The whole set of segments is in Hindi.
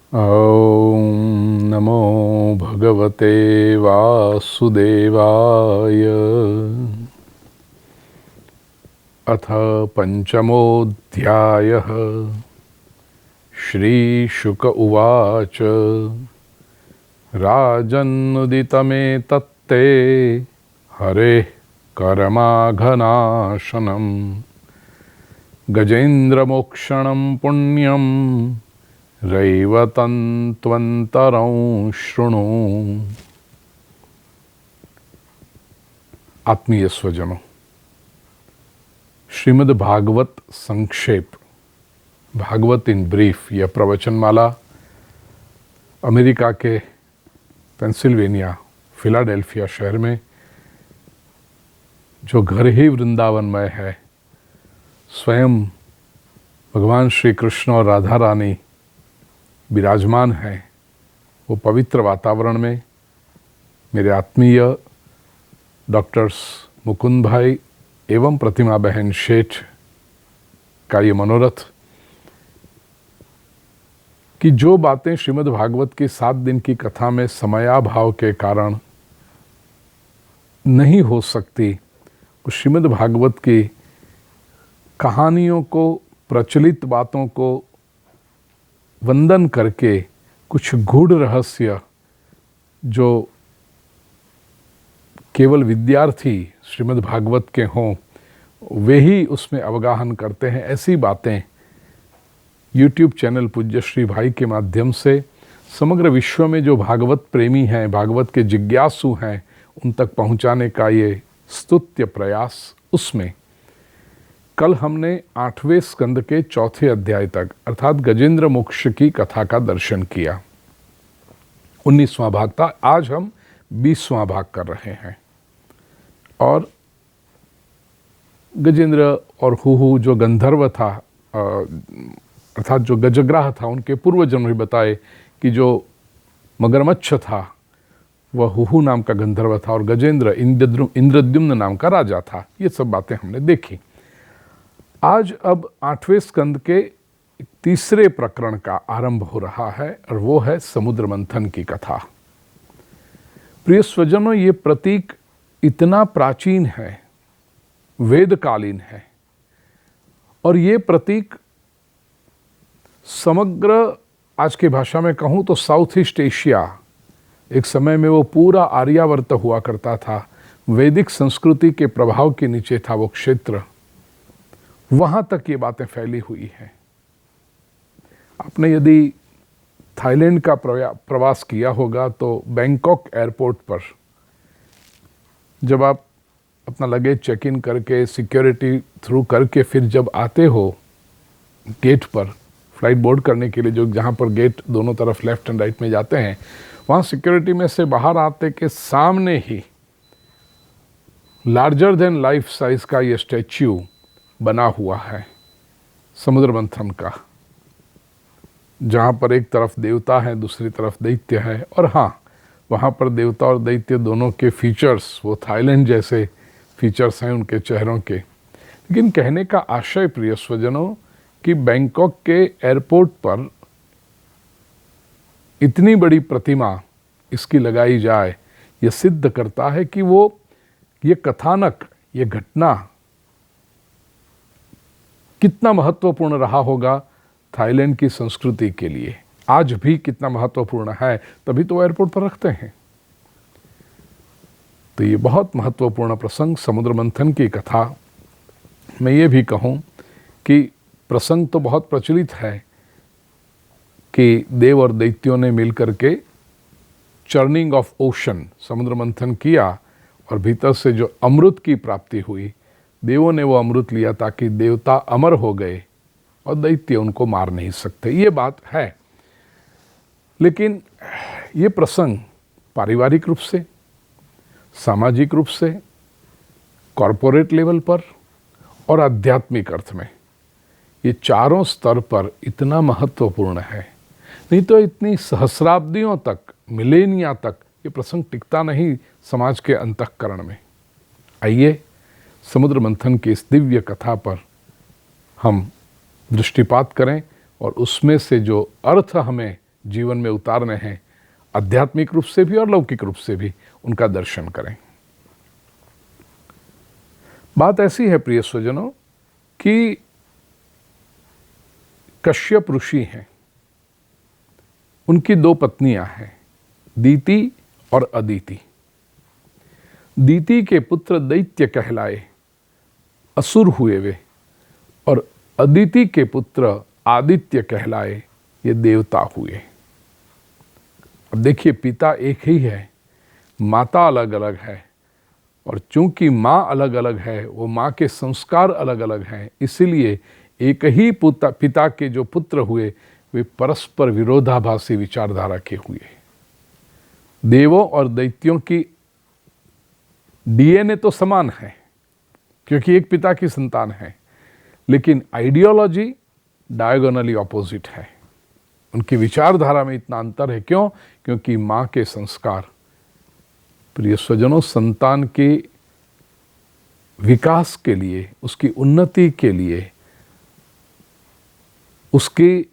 ॐ नमो भगवते वासुदेवाय। अथ पंचमोऽध्यायः। श्रीशुक उवाच। राजन्नुदितमेतत्ते हरेः करमाघनाशनं गजेन्द्रमोक्षणं पुण्यं रैवतन्त्वन्तरं शृणु। आत्मीय स्वजनों, श्रीमद् भागवत संक्षेप, भागवत इन ब्रीफ, यह प्रवचनमाला अमेरिका के पेंसिल्वेनिया फिलाडेल्फिया शहर में, जो घर ही वृंदावनमय है, स्वयं भगवान श्री कृष्ण और राधा रानी विराजमान हैं, वो पवित्र वातावरण में मेरे आत्मीय डॉक्टर्स मुकुंद भाई एवं प्रतिमा बहन शेठ का ये मनोरथ कि जो बातें श्रीमद् भागवत की 7 दिन की कथा में समयाभाव के कारण नहीं हो सकती, वो श्रीमद् भागवत की कहानियों को, प्रचलित बातों को वंदन करके कुछ गूढ़ रहस्य जो केवल विद्यार्थी श्रीमद् भागवत के हों वे ही उसमें अवगाहन करते हैं, ऐसी बातें YouTube चैनल पूज्य श्री भाई के माध्यम से समग्र विश्व में जो भागवत प्रेमी हैं, भागवत के जिज्ञासु हैं, उन तक पहुंचाने का ये स्तुत्य प्रयास। उसमें कल हमने 8वें स्कंद के 4थे अध्याय तक अर्थात गजेंद्र मोक्ष की कथा का दर्शन किया। 19वां भाग था, आज हम 20वां भाग कर रहे हैं। और गजेंद्र और हुहु जो गंधर्व था, अर्थात जो गजग्राह था, उनके पूर्व जन्म भी बताए कि जो मगरमच्छ था वह हुहु नाम का गंधर्व था और गजेंद्र इंद्रद्युम्न नाम का राजा था। ये सब बातें हमने देखी। आज अब 8वें स्कंद के तीसरे प्रकरण का आरंभ हो रहा है और वो है समुद्र मंथन की कथा। प्रिय स्वजनों, ये प्रतीक इतना प्राचीन है, वेदकालीन है, और ये प्रतीक समग्र, आज की भाषा में कहूं तो साउथ ईस्ट एशिया, एक समय में वो पूरा आर्यावर्त हुआ करता था, वैदिक संस्कृति के प्रभाव के नीचे था वो क्षेत्र, वहां तक ये बातें फैली हुई हैं। आपने यदि थाईलैंड का प्रवास किया होगा तो बैंकॉक एयरपोर्ट पर जब आप अपना लगेज चेक इन करके सिक्योरिटी थ्रू करके फिर जब आते हो गेट पर फ्लाइट बोर्ड करने के लिए, जो जहाँ पर गेट दोनों तरफ लेफ्ट एंड राइट में जाते हैं, वहाँ सिक्योरिटी में से बाहर आते के सामने ही लार्जर देन लाइफ साइज का ये स्टैच्यू बना हुआ है समुद्र मंथन का, जहाँ पर एक तरफ देवता है, दूसरी तरफ दैत्य है। और हाँ, वहाँ पर देवता और दैत्य दोनों के फीचर्स वो थाईलैंड जैसे फीचर्स हैं उनके चेहरों के। लेकिन कहने का आशय प्रिय स्वजनों कि बैंकॉक के एयरपोर्ट पर इतनी बड़ी प्रतिमा इसकी लगाई जाए, ये सिद्ध करता है कि वो ये कथानक, ये घटना कितना महत्वपूर्ण रहा होगा थाईलैंड की संस्कृति के लिए, आज भी कितना महत्वपूर्ण है, तभी तो एयरपोर्ट पर रखते हैं। तो ये बहुत महत्वपूर्ण प्रसंग समुद्र मंथन की कथा। मैं ये भी कहूँ कि प्रसंग तो बहुत प्रचलित है कि देव और दैत्यों ने मिलकर के चर्निंग ऑफ ओशन, समुद्र मंथन किया और भीतर से जो अमृत की प्राप्ति हुई, देवों ने वो अमृत लिया ताकि देवता अमर हो गए और दैत्य उनको मार नहीं सकते। ये बात है। लेकिन ये प्रसंग पारिवारिक रूप से, सामाजिक रूप से, कॉरपोरेट लेवल पर और आध्यात्मिक अर्थ में, ये चारों स्तर पर इतना महत्वपूर्ण है। नहीं तो इतनी सहस्राब्दियों तक, मिलेनिया तक ये प्रसंग टिकता नहीं समाज के अंतःकरण में। आइए समुद्र मंथन की इस दिव्य कथा पर हम दृष्टिपात करें और उसमें से जो अर्थ हमें जीवन में उतारने हैं, आध्यात्मिक रूप से भी और लौकिक रूप से भी उनका दर्शन करें। बात ऐसी है प्रिय स्वजनों कि कश्यप ऋषि हैं, उनकी दो पत्नियां हैं, दीति और अदिति। दीति के पुत्र दैत्य कहलाए, असुर हुए वे, और अदिति के पुत्र आदित्य कहलाए, ये देवता हुए। अब देखिए, पिता एक ही है, माता अलग अलग है, और चूंकि माँ अलग अलग है, वो माँ के संस्कार अलग अलग हैं, इसीलिए एक ही पिता के जो पुत्र हुए वे परस्पर विरोधाभासी विचारधारा के हुए। देवों और दैत्यों की डीएनए तो समान है क्योंकि एक पिता की संतान है, लेकिन आइडियोलॉजी डायगोनली ऑपोजिट है। उनकी विचारधारा में इतना अंतर है। क्यों? क्योंकि माँ के संस्कार, प्रिय स्वजनों, संतान के विकास के लिए, उसकी उन्नति के लिए, उसके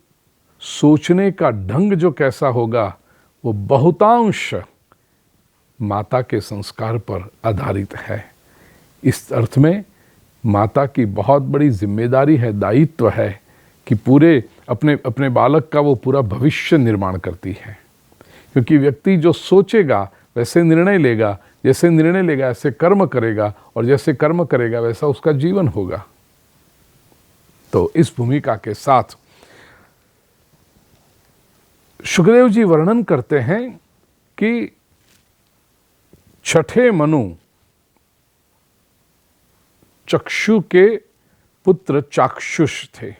सोचने का ढंग जो कैसा होगा वो बहुतांश माता के संस्कार पर आधारित है। इस अर्थ में माता की बहुत बड़ी जिम्मेदारी है, दायित्व है कि पूरे अपने बालक का वो पूरा भविष्य निर्माण करती है। क्योंकि व्यक्ति जो सोचेगा वैसे निर्णय लेगा, जैसे निर्णय लेगा ऐसे कर्म करेगा, और जैसे कर्म करेगा वैसा उसका जीवन होगा। तो इस भूमिका के साथ सुखदेव जी वर्णन करते हैं कि छठे मनु चक्षु के पुत्र चाक्षुष थे,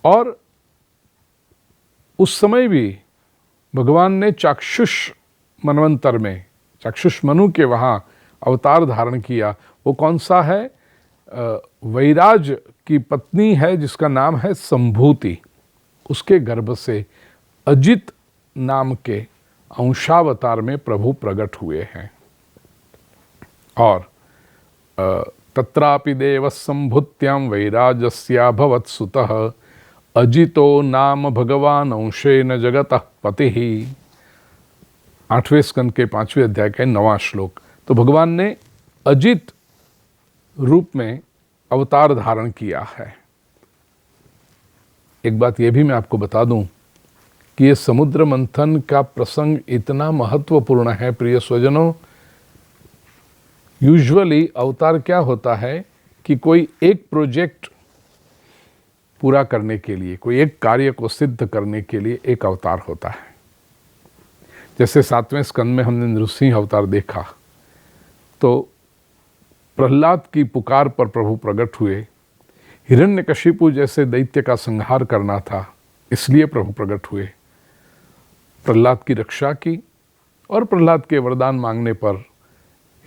और उस समय भी भगवान ने चाक्षुष मनवंतर में, चाक्षुष मनु के वहां अवतार धारण किया। वो कौन सा है? वैराज की पत्नी है जिसका नाम है संभूति। उसके गर्भ से अजित नाम के अंशावतार में प्रभु प्रकट हुए हैं। और तत्रापि देव संभूत्याम वैराजस्या भवत् सुतः अजितो नाम भगवान अंशेन जगतः पतिः। 8वें स्कंद के 5वें अध्याय का 9वां श्लोक। तो भगवान ने अजित रूप में अवतार धारण किया है। एक बात यह भी मैं आपको बता दूं कि ये समुद्र मंथन का प्रसंग इतना महत्वपूर्ण है प्रिय स्वजनों। यूजुअली अवतार क्या होता है कि कोई एक प्रोजेक्ट पूरा करने के लिए, कोई एक कार्य को सिद्ध करने के लिए एक अवतार होता है। जैसे 7वें स्कंद में हमने नृसिंह अवतार देखा, तो प्रहलाद की पुकार पर प्रभु प्रकट हुए। हिरण्यकशिपु जैसे दैत्य का संहार करना था, इसलिए प्रभु प्रकट हुए। प्रहलाद की रक्षा की, और प्रहलाद के वरदान मांगने पर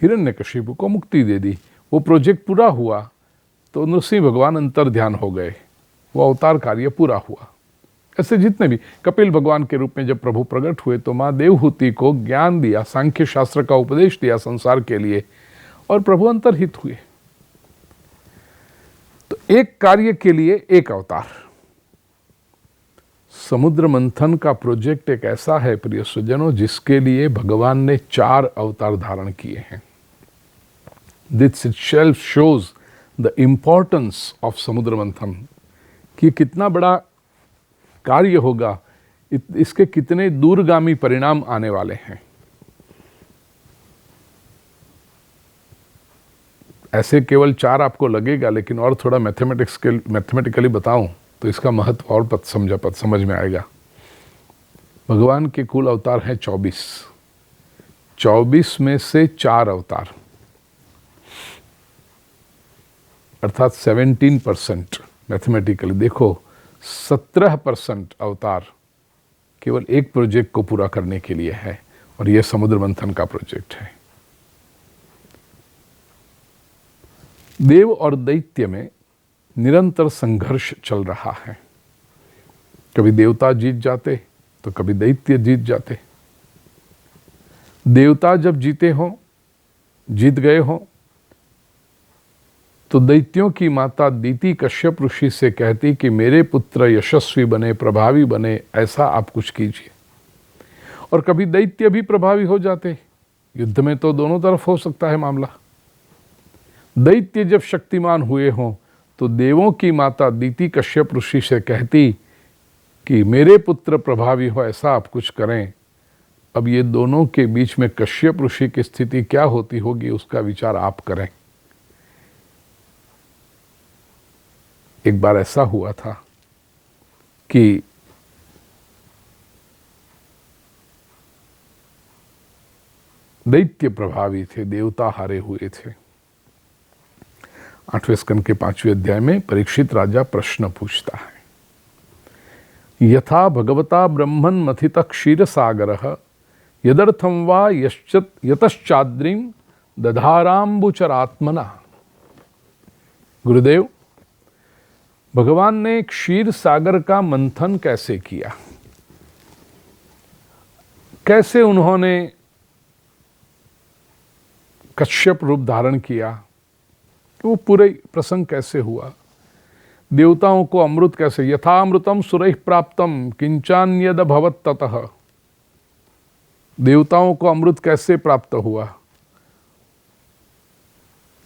हिरण्यकशिपु को मुक्ति दे दी। वो प्रोजेक्ट पूरा हुआ तो नृसिंह भगवान अंतर ध्यान हो गए, वो अवतार कार्य पूरा हुआ। ऐसे जितने भी, कपिल भगवान के रूप में जब प्रभु प्रकट हुए तो माँ देवहूति को ज्ञान दिया, सांख्य शास्त्र का उपदेश दिया संसार के लिए, और प्रभु अंतर्हित हुए। तो एक कार्य के लिए एक अवतार। समुद्र मंथन का प्रोजेक्ट एक ऐसा है प्रिय स्वजनों जिसके लिए भगवान ने 4 अवतार धारण किए हैं। This itself shows the importance of समुद्र मंथन, कि कितना बड़ा कार्य होगा, इसके कितने दूरगामी परिणाम आने वाले हैं। ऐसे केवल 4 आपको लगेगा, लेकिन और थोड़ा मैथमेटिकली बताऊं तो इसका महत्व और समझ में आएगा। भगवान के कुल अवतार हैं 24। 24 में से 4 अवतार, अर्थात 17%। मैथमेटिकली देखो, 17% अवतार केवल एक प्रोजेक्ट को पूरा करने के लिए है, और यह समुद्र मंथन का प्रोजेक्ट है। देव और दैत्य में निरंतर संघर्ष चल रहा है। कभी देवता जीत जाते तो कभी दैत्य जीत जाते। देवता जब जीते हों, जीत गए हों, तो दैत्यों की माता दीति कश्यप ऋषि से कहती कि मेरे पुत्र यशस्वी बने, प्रभावी बने, ऐसा आप कुछ कीजिए। और कभी दैत्य भी प्रभावी हो जाते। युद्ध में तो दोनों तरफ हो सकता है मामला। दैत्य जब शक्तिमान हुए हों तो देवों की माता दीति कश्यप ऋषि से कहती कि मेरे पुत्र प्रभावी हो, ऐसा आप कुछ करें। अब ये दोनों के बीच में कश्यप ऋषि की स्थिति क्या होती होगी, उसका विचार आप करें। एक बार ऐसा हुआ था कि दैत्य प्रभावी थे, देवता हारे हुए थे। 8वें स्कंद के 5वें अध्याय में परीक्षित राजा प्रश्न पूछता है, यथा भगवता ब्रह्मन् मथित क्षीर सागरः यदर्थम वा यतश्चाद्रिं दधाराम्बुचरात्मना। गुरुदेव, भगवान ने क्षीर सागर का मंथन कैसे किया, कैसे उन्होंने कश्यप रूप धारण किया, वो पूरे प्रसंग कैसे हुआ, देवताओं को अमृत कैसे, यथा अमृतम सुरैः प्राप्तम किंचान्यद भवत् ततः, देवताओं को अमृत कैसे प्राप्त हुआ।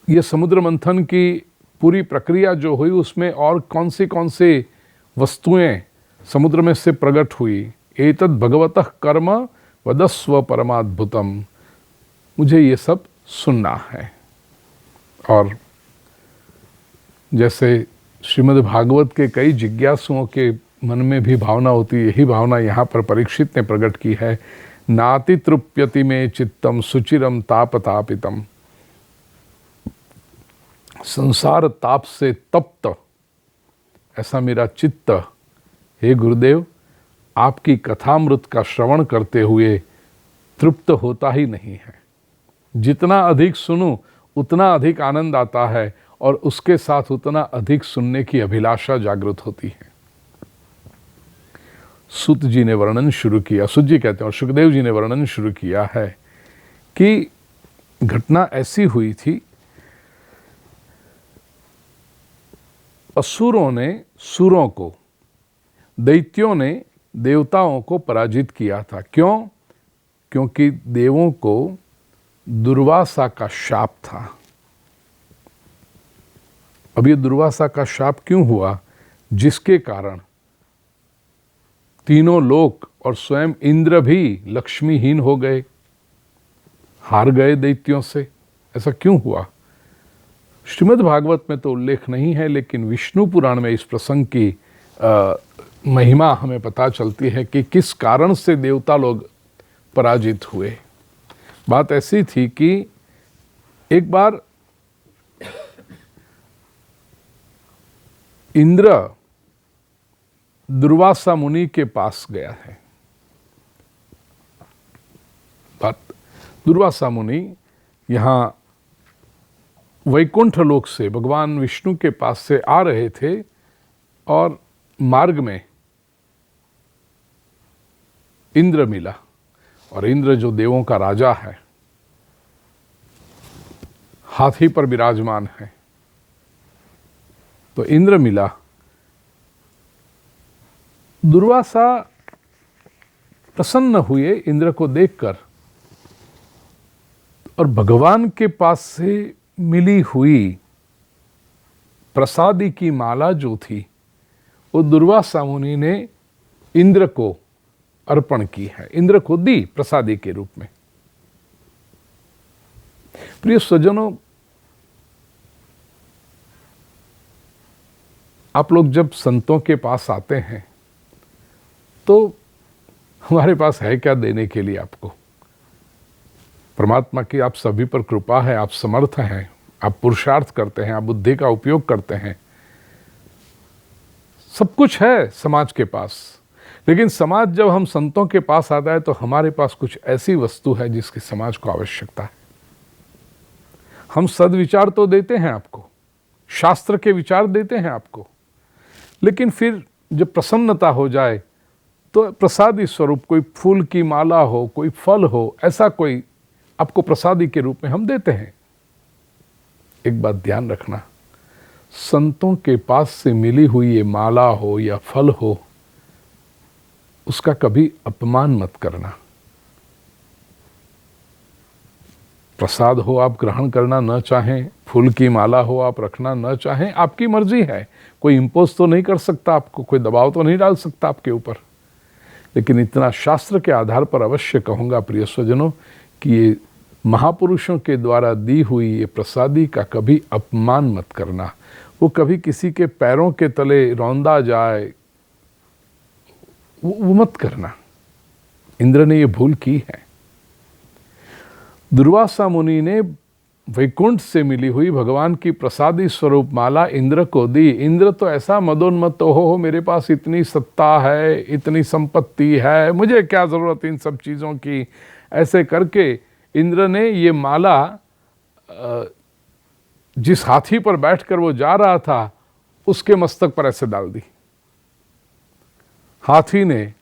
ये समुद्र मंथन की पूरी प्रक्रिया जो हुई उसमें और कौन सी वस्तुएं समुद्र में से प्रकट हुई। एतद् भगवतः कर्म वदस्व परमाद्भुतम, मुझे ये सब सुनना है। और जैसे श्रीमद् भागवत के कई जिज्ञासुओं के मन में भी भावना होती है, यही भावना यहाँ पर परीक्षित ने प्रकट की है। नाति तृप्यति में चित्तम सुचिरम तापतापितम, संसार ताप से तप्त ऐसा मेरा चित्त, हे गुरुदेव, आपकी कथामृत का श्रवण करते हुए तृप्त होता ही नहीं है। जितना अधिक सुनूं उतना अधिक आनंद आता है और उसके साथ उतना अधिक सुनने की अभिलाषा जागृत होती है। सुत जी ने वर्णन शुरू किया, सुत जी कहते हैं, और सुखदेव जी ने वर्णन शुरू किया है कि घटना ऐसी हुई थी, असुरों ने सुरों को, दैत्यों ने देवताओं को पराजित किया था। क्यों? क्योंकि देवों को दुर्वासा का शाप था। अब ये दुर्वासा का शाप क्यों हुआ? जिसके कारण तीनों लोक और स्वयं इंद्र भी लक्ष्मीहीन हो गए, हार गए दैत्यों से। ऐसा क्यों हुआ? श्रीमद् भागवत में तो उल्लेख नहीं है, लेकिन विष्णु पुराण में इस प्रसंग की महिमा हमें पता चलती है कि किस कारण से देवता लोग पराजित हुए। बात ऐसी थी कि एक बार इंद्र दुर्वासा मुनि के पास गया है। दुर्वासा मुनि यहां वैकुंठ लोक से भगवान विष्णु के पास से आ रहे थे और मार्ग में इंद्र मिला, और इंद्र जो देवों का राजा है, हाथी पर विराजमान है। तो इंद्र मिला। दुर्वासा प्रसन्न हुए इंद्र को देखकर, और भगवान के पास से मिली हुई प्रसादी की माला जो थी वो दुर्वासा मुनि ने इंद्र को अर्पण की है, इंद्र को दी प्रसादी के रूप में। प्रिय स्वजनों, आप लोग जब संतों के पास आते हैं तो हमारे पास है क्या देने के लिए आपको? परमात्मा की आप सभी पर कृपा है, आप समर्थ हैं, आप पुरुषार्थ करते हैं, आप बुद्धि का उपयोग करते हैं, सब कुछ है समाज के पास। लेकिन समाज जब हम संतों के पास आता है तो हमारे पास कुछ ऐसी वस्तु है जिसकी समाज को आवश्यकता है। हम सद्विचार तो देते हैं आपको, शास्त्र के विचार देते हैं आपको, लेकिन फिर जब प्रसन्नता हो जाए तो प्रसादी स्वरूप कोई फूल की माला हो, कोई फल हो, ऐसा कोई आपको प्रसादी के रूप में हम देते हैं। एक बात ध्यान रखना, संतों के पास से मिली हुई ये माला हो या फल हो, उसका कभी अपमान मत करना। प्रसाद हो आप ग्रहण करना न चाहें, फूल की माला हो आप रखना न चाहें, आपकी मर्जी है। कोई इम्पोज तो नहीं कर सकता आपको, कोई दबाव तो नहीं डाल सकता आपके ऊपर। लेकिन इतना शास्त्र के आधार पर अवश्य कहूँगा प्रिय स्वजनों कि ये महापुरुषों के द्वारा दी हुई ये प्रसादी का कभी अपमान मत करना। वो कभी किसी के पैरों के तले रौंदा जाए, वो मत करना। इंद्र ने ये भूल की है। दुर्वासा मुनि ने वैकुंठ से मिली हुई भगवान की प्रसादी स्वरूप माला इंद्र को दी। इंद्र तो ऐसा मदोन्मत्त, हो मेरे पास इतनी सत्ता है, इतनी संपत्ति है, मुझे क्या जरूरत इन सब चीजों की। ऐसे करके इंद्र ने ये माला जिस हाथी पर बैठकर वो जा रहा था उसके मस्तक पर ऐसे डाल दी। हाथी ने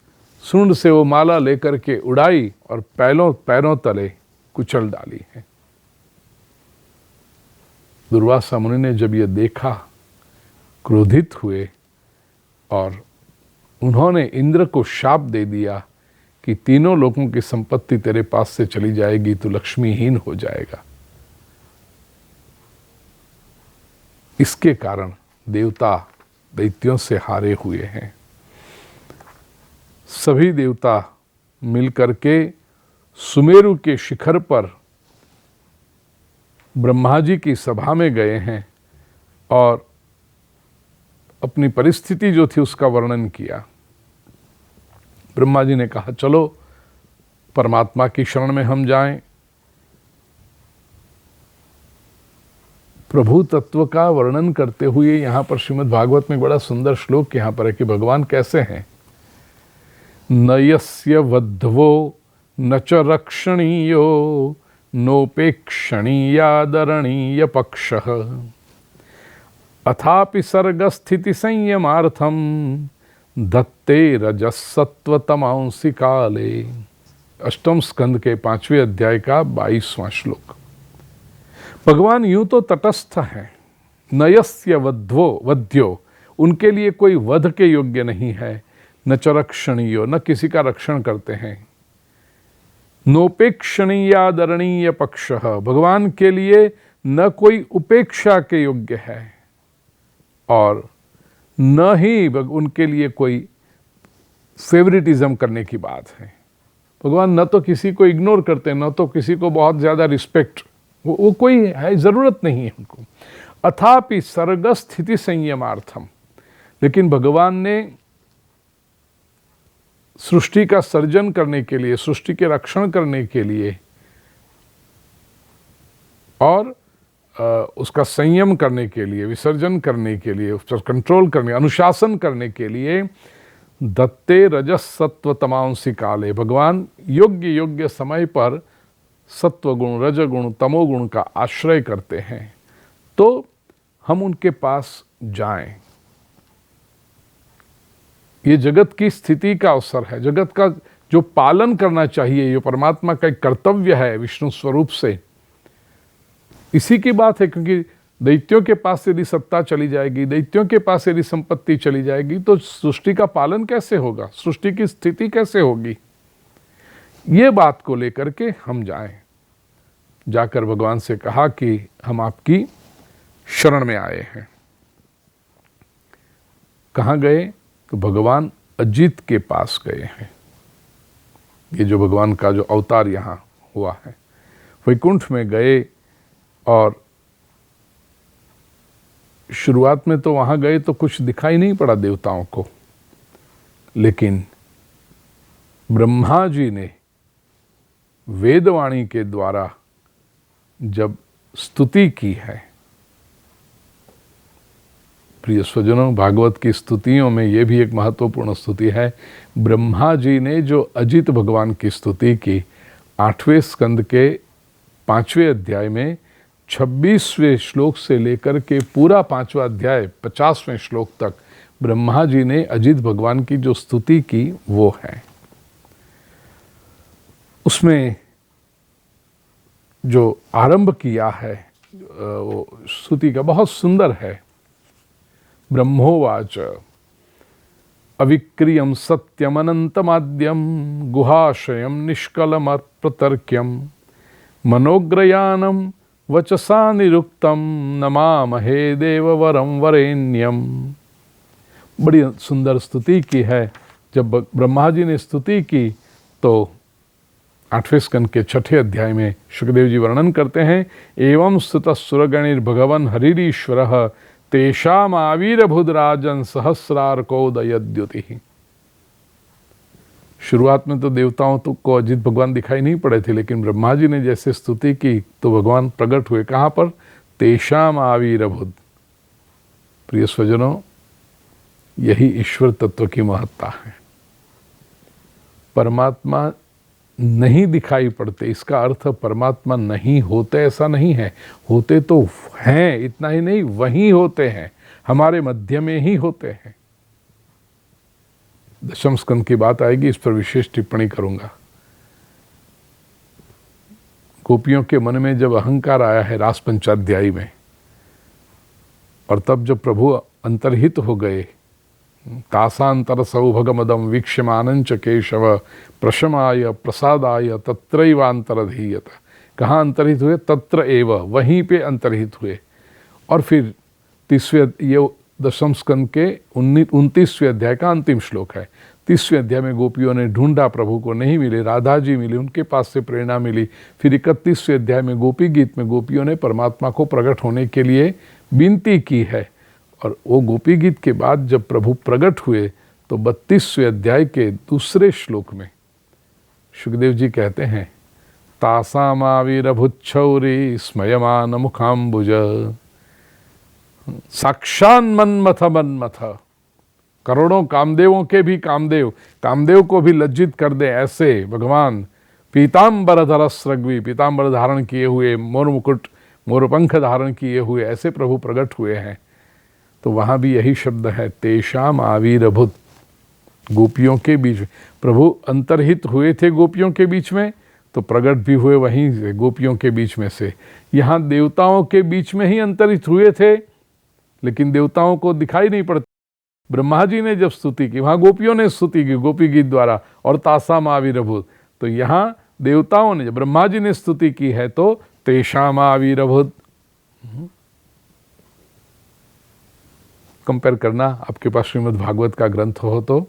सूंड से वो माला लेकर के उड़ाई और पैरों तले कुचल डाली है। दुर्वासा मुनि ने जब ये देखा क्रोधित हुए और उन्होंने इंद्र को शाप दे दिया कि तीनों लोगों की संपत्ति तेरे पास से चली जाएगी, तू लक्ष्मीहीन हो जाएगा। इसके कारण देवता दैत्यों से हारे हुए हैं। सभी देवता मिलकर के सुमेरु के शिखर पर ब्रह्मा जी की सभा में गए हैं और अपनी परिस्थिति जो थी उसका वर्णन किया। ब्रह्मा जी ने कहा चलो परमात्मा की शरण में हम जाएं। प्रभु तत्व का वर्णन करते हुए यहाँ पर श्रीमद् भागवत में बड़ा सुंदर श्लोक यहाँ पर है कि भगवान कैसे हैं। न यस्य वध्वो न च रक्षणीयो नोपेक्षणीयादरणीय पक्षः अथापि सर्गस्थिति संयमार्थम धत्ते रजसत्वतमांसि काले। अष्टम स्कंद के 5वें अध्याय का 22वां श्लोक। भगवान यूं तो तटस्थ हैं। नयस्य वध्यो, उनके लिए कोई वध के योग्य नहीं है। न च रक्षणीयो, न किसी का रक्षण करते हैं। नोपेक्षणीयादरणीय पक्षः, भगवान के लिए न कोई उपेक्षा के योग्य है और न ही उनके लिए कोई फेवरेटिज्म करने की बात है। भगवान न तो किसी को इग्नोर करते, न तो किसी को बहुत ज्यादा रिस्पेक्ट, वो कोई है, जरूरत नहीं है उनको। अथापि सर्ग स्थिति संयमार्थम, लेकिन भगवान ने सृष्टि का सर्जन करने के लिए, सृष्टि के रक्षण करने के लिए और उसका संयम करने के लिए, विसर्जन करने के लिए, उस पर कंट्रोल करने, अनुशासन करने के लिए दत्ते रजस सत्व तमांसी काले, भगवान योग्य योग्य समय पर सत्वगुण, रजगुण, तमोगुण का आश्रय करते हैं। तो हम उनके पास जाएं। ये जगत की स्थिति का अवसर है, जगत का जो पालन करना चाहिए, ये परमात्मा का एक कर्तव्य है विष्णु स्वरूप से। इसी की बात है, क्योंकि दैत्यों के पास यदि सत्ता चली जाएगी, दैत्यों के पास यदि संपत्ति चली जाएगी, तो सृष्टि का पालन कैसे होगा, सृष्टि की स्थिति कैसे होगी। ये बात को लेकर के हम जाएं। जाकर भगवान से कहा कि हम आपकी शरण में आए हैं। कहाँ गए? तो भगवान अजित के पास गए हैं। ये जो भगवान का जो अवतार यहाँ हुआ है, वैकुंठ में गए और शुरुआत में तो वहाँ गए तो कुछ दिखाई नहीं पड़ा देवताओं को, लेकिन ब्रह्मा जी ने वेदवाणी के द्वारा जब स्तुति की है, प्रिय स्वजनों, भागवत की स्तुतियों में यह भी एक महत्वपूर्ण स्तुति है। ब्रह्मा जी ने जो अजित भगवान की स्तुति की, 8वें स्कंद के 5वें अध्याय में 26वें श्लोक से लेकर के पूरा 5वां अध्याय 50वें श्लोक तक ब्रह्मा जी ने अजित भगवान की जो स्तुति की वो है। उसमें जो आरंभ किया है वो स्तुति का बहुत सुंदर है। ब्रह्मोवाच अविक्रियं सत्यमनन्तमाद्यं गुहाशयं निष्कलमप्रतर्क्यं मनोग्रयानं वचसा निरुक्तं नमामहे देववरं वरेण्यम। बड़ी सुंदर स्तुति की है। जब ब्रह्मा जी ने स्तुति की तो 8वें स्कंद के 6ठे अध्याय में शुकदेव जी वर्णन करते हैं, एवं स्तुतः सुरगणिर्भगवन् हरिरीश्वरः तेषाम् आविर्भूद्राजन् सहस्रार्कोदयद्युतिः। शुरुआत में तो देवताओं को अजित भगवान दिखाई नहीं पड़े थे, लेकिन ब्रह्मा जी ने जैसे स्तुति की तो भगवान प्रकट हुए। कहाँ पर? तेषाम् आविर्भूत। प्रिय स्वजनों, यही ईश्वर तत्व की महत्ता है। परमात्मा नहीं दिखाई पड़ते, इसका अर्थ परमात्मा नहीं होते ऐसा नहीं है। होते तो हैं, इतना ही नहीं, वहीं होते हैं, हमारे मध्य में ही होते हैं। दशम स्कंद की बात आएगी, इस पर विशेष टिप्पणी करूंगा। गोपियों के मन में जब अहंकार आया है रास पंचाध्यायी में, और तब जब प्रभु अंतर्हित हो गए, तासांतर सौभगमदम वीक्ष्यमानंच केशव प्रशमाय प्रसादाय तत्रैवांतरधीयत। कहाँ अंतर्हित हुए? तत्र एव, वहीं पे अंतर्हित हुए। और फिर 30वें, ये दशम स्कंद के 29वें अध्याय का अंतिम श्लोक है। 30वें अध्याय में गोपियों ने ढूंढा, प्रभु को नहीं मिले, राधा जी मिली, उनके पास से प्रेरणा मिली। फिर 31वें अध्याय में गोपी गीत में गोपियों ने परमात्मा को प्रकट होने के लिए विनती की है। और वो गोपी गीत के बाद जब प्रभु प्रकट हुए तो 32वें अध्याय के दूसरे श्लोक में शुकदेव जी कहते हैं, तासामाविरभुच्छौरी स्मयमान मुखाम्बुज साक्षान मन्मथ मन्मथ। करोड़ों कामदेवों के भी कामदेव, कामदेव को भी लज्जित कर दे ऐसे भगवान पीताम्बर धरस्रग्वी, पीताम्बर धारण किए हुए, मोर मुकुट मोरपंख धारण किए हुए ऐसे प्रभु प्रकट हुए हैं। तो वहाँ भी यही शब्द है, तेषाम आविर्भूत। गोपियों के बीच प्रभु अंतर्हित हुए थे, गोपियों के बीच में, तो प्रकट भी हुए वहीं से, गोपियों के बीच में से। यहाँ देवताओं के बीच में ही अंतरित हुए थे, लेकिन देवताओं को दिखाई नहीं पड़ता। ब्रह्मा जी ने जब स्तुति की, वहाँ गोपियों ने स्तुति की गोपी गीत द्वारा, और तासाम आविर्भूत। तो यहाँ देवताओं ने, जब ब्रह्मा जी ने स्तुति की है तो तेषाम आविर्भूत। कंपेयर करना, आपके पास श्रीमद् भागवत का ग्रंथ हो तो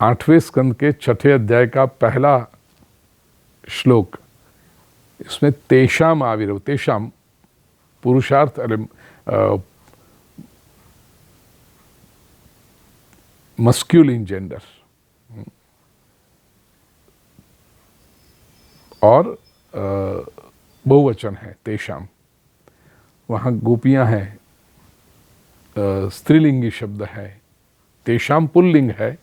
8वें स्कंद के 6ठे अध्याय का पहला श्लोक, इसमें तेषाम आविर्भूत, तेषाम पुरुषार्थ, मस्क्यूलिन जेंडर, और बहुवचन है तेषाम। वहाँ गोपियाँ हैं, स्त्रीलिंगी शब्द है। तेषाम पुल्लिंग है,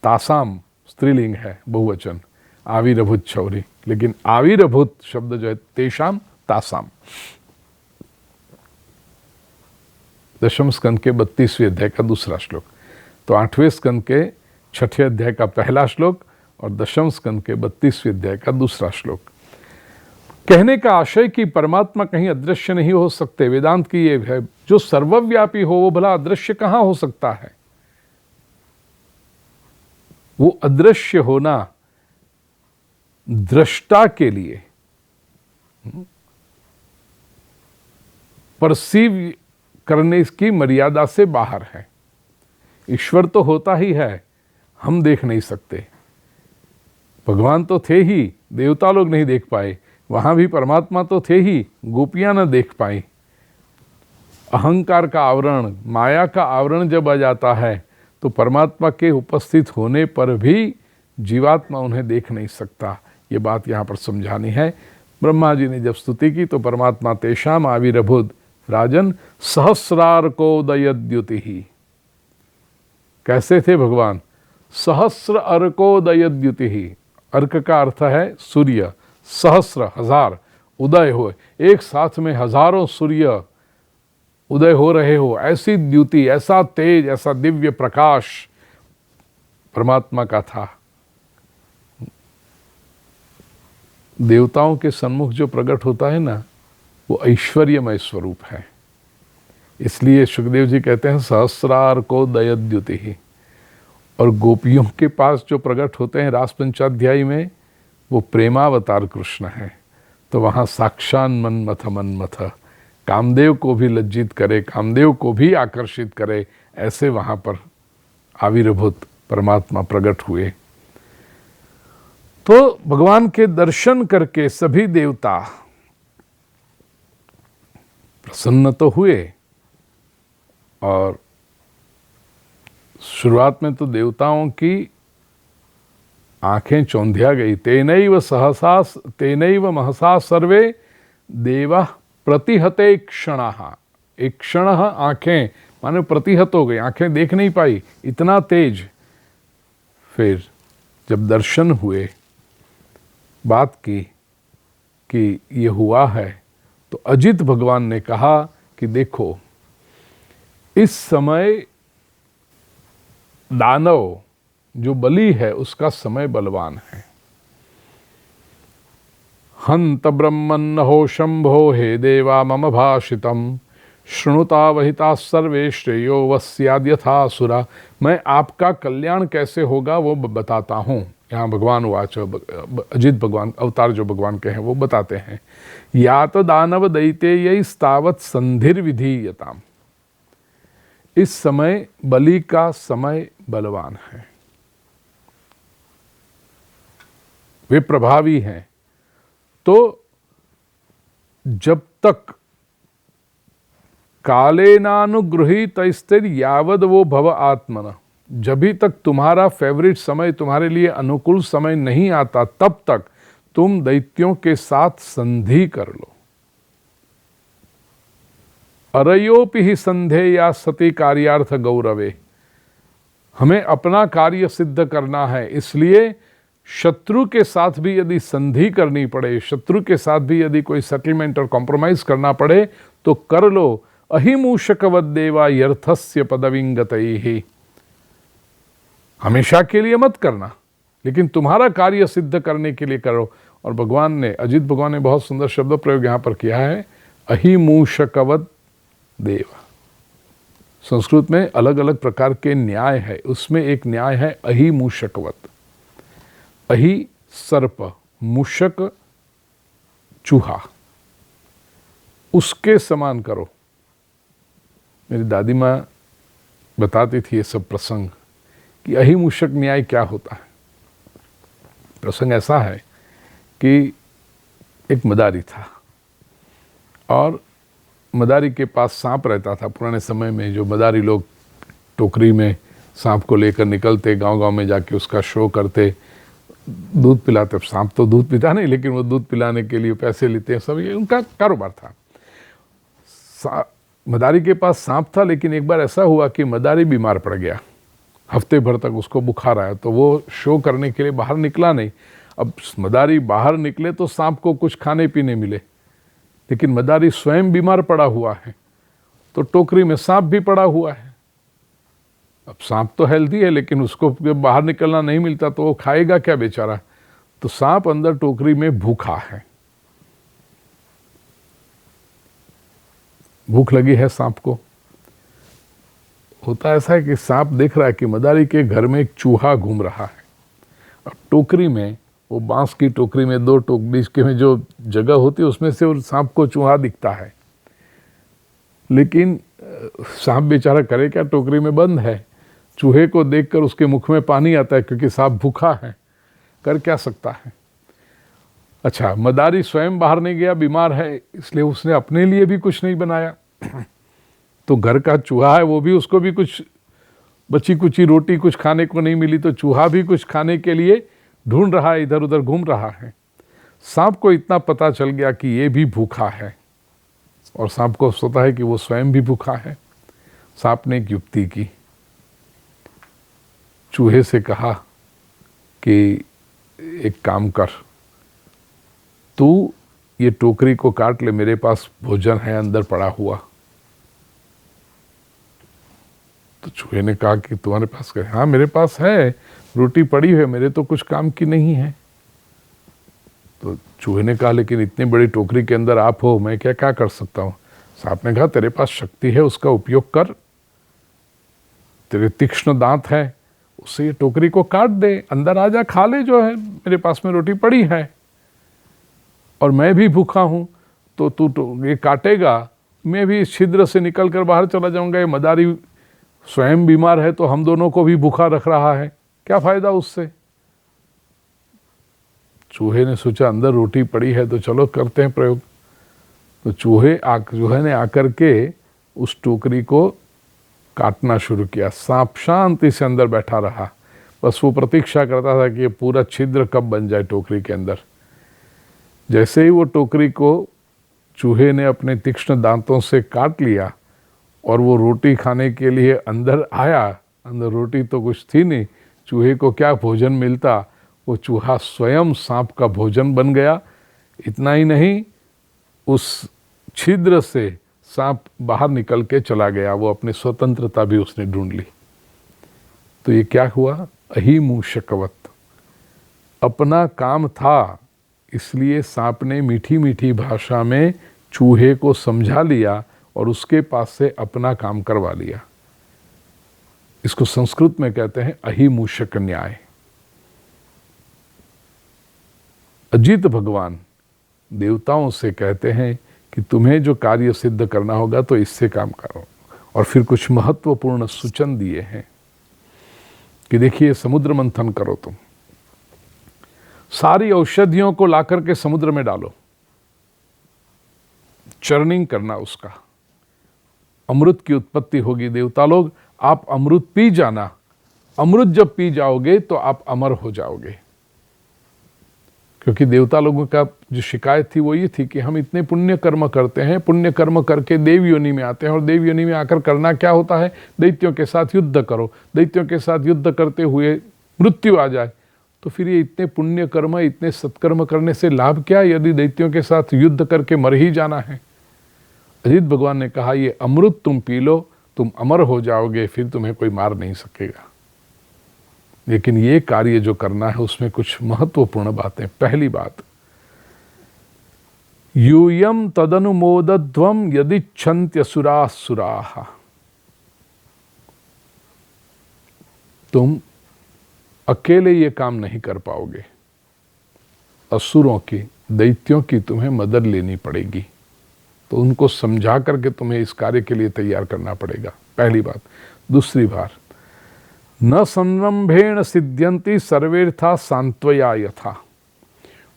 तासाम स्त्रीलिंग है, बहुवचन, आविर्भूत छौरी। लेकिन आविर्भूत शब्द जो है तेषाम तासाम। दशम स्कंद के 32वें अध्याय का दूसरा श्लोक, तो 8वें स्कंद के 6ठे अध्याय का पहला श्लोक और दशम स्कंद के 32वें अध्याय का दूसरा श्लोक। कहने का आशय कि परमात्मा कहीं अदृश्य नहीं हो सकते। वेदांत की ये है, जो सर्वव्यापी हो वो भला अदृश्य कहां हो सकता है? वो अदृश्य होना दृष्टा के लिए, परसीव करने की मर्यादा से बाहर है। ईश्वर तो होता ही है, हम देख नहीं सकते। भगवान तो थे ही, देवता लोग नहीं देख पाए, वहां भी परमात्मा तो थे ही, गोपियां न देख पाई। अहंकार का आवरण, माया का आवरण जब आ जाता है तो परमात्मा के उपस्थित होने पर भी जीवात्मा उन्हें देख नहीं सकता। ये बात यहाँ पर समझानी है। ब्रह्मा जी ने जब स्तुति की तो परमात्मा तेषाम आविर्भूत राजन सहस्रार्कोदयद्युति ही। कैसे थे भगवान? सहस्र अर्कोदयद्युति ही। अर्क का अर्थ है सूर्य, सहस्र हजार उदय हो, एक साथ में हजारों सूर्य उदय हो रहे हो, ऐसी द्युति, ऐसा तेज, ऐसा दिव्य प्रकाश परमात्मा का था। देवताओं के सम्मुख जो प्रकट होता है ना, वो ऐश्वर्यमय स्वरूप है। इसलिए सुखदेव जी कहते हैं सहस्रार को दयद्युति ही। और गोपियों के पास जो प्रकट होते हैं रास पंचाध्यायी में, वो प्रेमावतार कृष्ण है। तो वहाँ साक्षान मन्मथ कामदेव को भी लज्जित करे, कामदेव को भी आकर्षित करे, ऐसे वहाँ पर आविर्भूत परमात्मा प्रकट हुए। तो भगवान के दर्शन करके सभी देवता प्रसन्न तो हुए। और शुरुआत में तो देवताओं की आंखें चौंधिया गई। तेनैव महसा सर्वे देवा प्रतिहते क्षणः। एक क्षण आंखें माने प्रतिहत हो गई, आंखें देख नहीं पाई, इतना तेज। फिर जब दर्शन हुए, बात की कि ये हुआ है, तो अजित भगवान ने कहा कि देखो इस समय दानव जो बलि है उसका समय बलवान है। हंत ब्रह्मन्नहो शंभो हे देवा मम भाषितम शृणुता वहिता सर्वे श्रेयो वस्याद यथासुरा। मैं आपका कल्याण कैसे होगा वो बताता हूँ। यहाँ भगवान वाच अजित भगवान अवतार जो भगवान के हैं वो बताते हैं। यात दानव दैतेय स्तावत संधिर विधीयताम। इस समय बलि का समय बलवान है, वे प्रभावी हैं। तो जब तक कालेनानुगृहीत स्थिर यावद वो भव आत्मन, जभी तक तुम्हारा फेवरेट समय, तुम्हारे लिए अनुकूल समय नहीं आता, तब तक तुम दैत्यों के साथ संधि कर लो। अरयोपि ही संधेया सति कार्यार्थ गौरवे। हमें अपना कार्य सिद्ध करना है, इसलिए शत्रु के साथ भी यदि संधि करनी पड़े, शत्रु के साथ भी यदि कोई सेटलमेंट और कॉम्प्रोमाइज करना पड़े तो कर लो। अहिमूषकवद देवा यर्थस्य पदविंगतैहि। हमेशा के लिए मत करना, लेकिन तुम्हारा कार्य सिद्ध करने के लिए करो। और भगवान ने, अजित भगवान ने बहुत सुंदर शब्द प्रयोग यहाँ पर किया है, अहिमूषकवद देवा। संस्कृत में अलग अलग प्रकार के न्याय है, उसमें एक न्याय है अहिमूषकवत। अहि सर्प, मूषक चूहा, उसके समान करो। मेरी दादी माँ बताती थी ये सब प्रसंग कि अहिमूषक न्याय क्या होता है। प्रसंग ऐसा है कि एक मदारी था और मदारी के पास सांप रहता था। पुराने समय में जो मदारी लोग टोकरी में सांप को लेकर निकलते, गांव-गांव में जाके उसका शो करते, दूध पिलाते। सांप तो दूध पीता नहीं, लेकिन वो दूध पिलाने के लिए पैसे लेते हैं, सब ये उनका कारोबार था। मदारी के पास सांप था, लेकिन एक बार ऐसा हुआ कि मदारी बीमार पड़ गया। हफ्ते भर तक उसको बुखार आया, तो वो शो करने के लिए बाहर निकला नहीं। अब मदारी बाहर निकले तो सांप को कुछ खाने पीने मिले, लेकिन मदारी स्वयं बीमार पड़ा हुआ है, तो टोकरी में सांप भी पड़ा हुआ है। अब सांप तो हेल्दी है, लेकिन उसको जब बाहर निकलना नहीं मिलता तो वो खाएगा क्या बेचारा। तो सांप अंदर टोकरी में भूखा है, भूख लगी है सांप को। होता ऐसा है कि सांप देख रहा है कि मदारी के घर में एक चूहा घूम रहा है। अब टोकरी में, वो बांस की टोकरी में दो बीच के में जो जगह होती है उसमें से उस सांप को चूहा दिखता है, लेकिन सांप बेचारा करे क्या, टोकरी में बंद है। चूहे को देखकर उसके मुख में पानी आता है, क्योंकि सांप भूखा है, कर क्या सकता है। अच्छा, मदारी स्वयं बाहर नहीं गया, बीमार है, इसलिए उसने अपने लिए भी कुछ नहीं बनाया। तो घर का चूहा है, वो भी, उसको भी कुछ बची कुची रोटी कुछ खाने को नहीं मिली, तो चूहा भी कुछ खाने के लिए ढूंढ रहा है, इधर उधर घूम रहा है। सांप को इतना पता चल गया कि ये भी भूखा है, और सांप को सोचा है कि वो स्वयं भी भूखा है। सांप ने एक युक्ति की, चूहे से कहा कि एक काम कर, तू ये टोकरी को काट ले, मेरे पास भोजन है अंदर पड़ा हुआ। तो चूहे ने कहा कि तुम्हारे पास क्या? हाँ मेरे पास है, रोटी पड़ी है, मेरे तो कुछ काम की नहीं है। तो चूहे ने कहा लेकिन इतनी बड़ी टोकरी के अंदर आप हो, मैं क्या क्या कर सकता हूँ। सांप ने कहा तेरे पास शक्ति है, उसका उपयोग कर, तेरे तीक्ष्ण दांत है, उससे ये टोकरी को काट दे, अंदर आ जा, खा ले, जो है मेरे पास में रोटी पड़ी है और मैं भी भूखा हूं, तो तू ये काटेगा, मैं भी इस छिद्र से निकल कर बाहर चला जाऊंगा। ये मदारी स्वयं बीमार है तो हम दोनों को भी भूखा रख रहा है, क्या फायदा उससे। चूहे ने सोचा अंदर रोटी पड़ी है तो चलो करते हैं प्रयोग। तो चूहे ने आकर के उस टोकरी को काटना शुरू किया। सांप शांति से अंदर बैठा रहा, बस वो प्रतीक्षा करता था कि ये पूरा छिद्र कब बन जाए टोकरी के अंदर। जैसे ही वो टोकरी को चूहे ने अपने तीक्ष्ण दांतों से काट लिया और वो रोटी खाने के लिए अंदर आया, अंदर रोटी तो कुछ थी नहीं, चूहे को क्या भोजन मिलता, वो चूहा स्वयं सांप का भोजन बन गया। इतना ही नहीं, उस छिद्र से सांप बाहर निकल के चला गया, वो अपनी स्वतंत्रता भी उसने ढूंढ ली। तो ये क्या हुआ, अहिमूषकवत, अपना काम था, इसलिए सांप ने मीठी मीठी भाषा में चूहे को समझा लिया और उसके पास से अपना काम करवा लिया। इसको संस्कृत में कहते हैं अहिमूषक न्याय। अजित भगवान देवताओं से कहते हैं कि तुम्हें जो कार्य सिद्ध करना होगा तो इससे काम करो, और फिर कुछ महत्वपूर्ण सूचन दिए हैं कि देखिए समुद्र मंथन करो, तुम सारी औषधियों को लाकर के समुद्र में डालो, चर्निंग करना उसका, अमृत की उत्पत्ति होगी। देवता लोग आप अमृत पी जाना, अमृत जब पी जाओगे तो आप अमर हो जाओगे। क्योंकि देवता लोगों का जो शिकायत थी वो ये थी कि हम इतने पुण्य कर्म करते हैं, पुण्य कर्म करके देव योनि में आते हैं, और देव योनि में आकर करना क्या होता है, दैत्यों के साथ युद्ध करो, दैत्यों के साथ युद्ध करते हुए मृत्यु आ जाए, तो फिर ये इतने पुण्य कर्म, इतने सत्कर्म करने से लाभ क्या, यदि दैत्यों के साथ युद्ध करके मर ही जाना है। अजित भगवान ने कहा ये अमृत तुम पी लो, तुम अमर हो जाओगे, फिर तुम्हें कोई मार नहीं सकेगा। लेकिन ये कार्य जो करना है उसमें कुछ महत्वपूर्ण बातें। पहली बात, यूयम तदनुमोदध्वम यदिच्छन्त्यसुराः, तुम अकेले ये काम नहीं कर पाओगे, असुरों की, दैत्यों की तुम्हें मदद लेनी पड़ेगी, तो उनको समझा करके तुम्हें इस कार्य के लिए तैयार करना पड़ेगा, पहली बात। दूसरी बात, न संरंभेण सिद्ध्यन्ति सर्वेर्था सांत्वया यथा,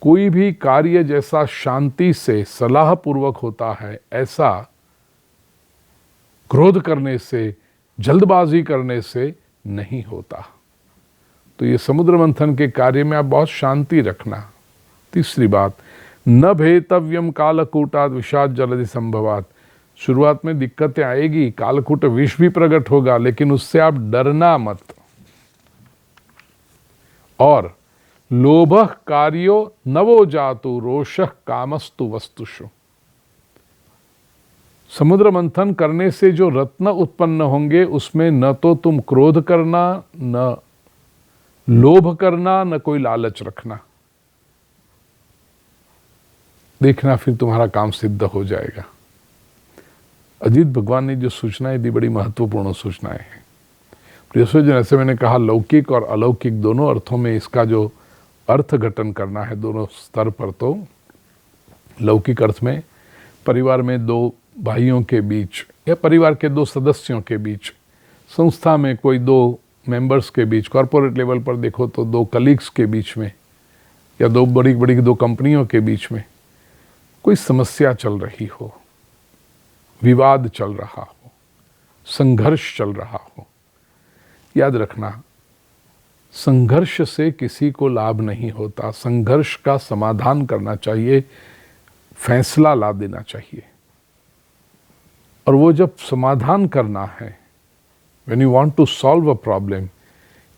कोई भी कार्य जैसा शांति से सलाह पूर्वक होता है, ऐसा क्रोध करने से, जल्दबाजी करने से नहीं होता। तो ये समुद्र मंथन के कार्य में आप बहुत शांति रखना। तीसरी बात, न भेतव्यम कालकूटाद विषाद जलधि संभवात, शुरुआत में दिक्कतें आएगी, कालकूट विष भी प्रकट होगा, लेकिन उससे आप डरना मत। और लोभः कार्यो नवो जातु रोषः कामस्तु वस्तुषु, समुद्र मंथन करने से जो रत्न उत्पन्न होंगे उसमें न तो तुम क्रोध करना, न लोभ करना, न कोई लालच रखना, देखना फिर तुम्हारा काम सिद्ध हो जाएगा। अजित भगवान ने जो सूचनाएं दी बड़ी महत्वपूर्ण सूचनाएं हैं। प्रियसुजन, जैसे मैंने कहा लौकिक और अलौकिक दोनों अर्थों में इसका जो अर्थ घटन करना है दोनों स्तर पर, तो लौकिक अर्थ में परिवार में दो भाइयों के बीच या परिवार के दो सदस्यों के बीच, संस्था में कोई दो मेंबर्स के बीच, कॉरपोरेट लेवल पर देखो तो दो कलीग्स के बीच में, या दो बड़ी बड़ी दो कंपनियों के बीच में कोई समस्या चल रही हो, विवाद चल रहा हो, संघर्ष चल रहा हो, याद रखना संघर्ष से किसी को लाभ नहीं होता। संघर्ष का समाधान करना चाहिए, फैसला ला देना चाहिए। और वो जब समाधान करना है, when you want to solve a problem,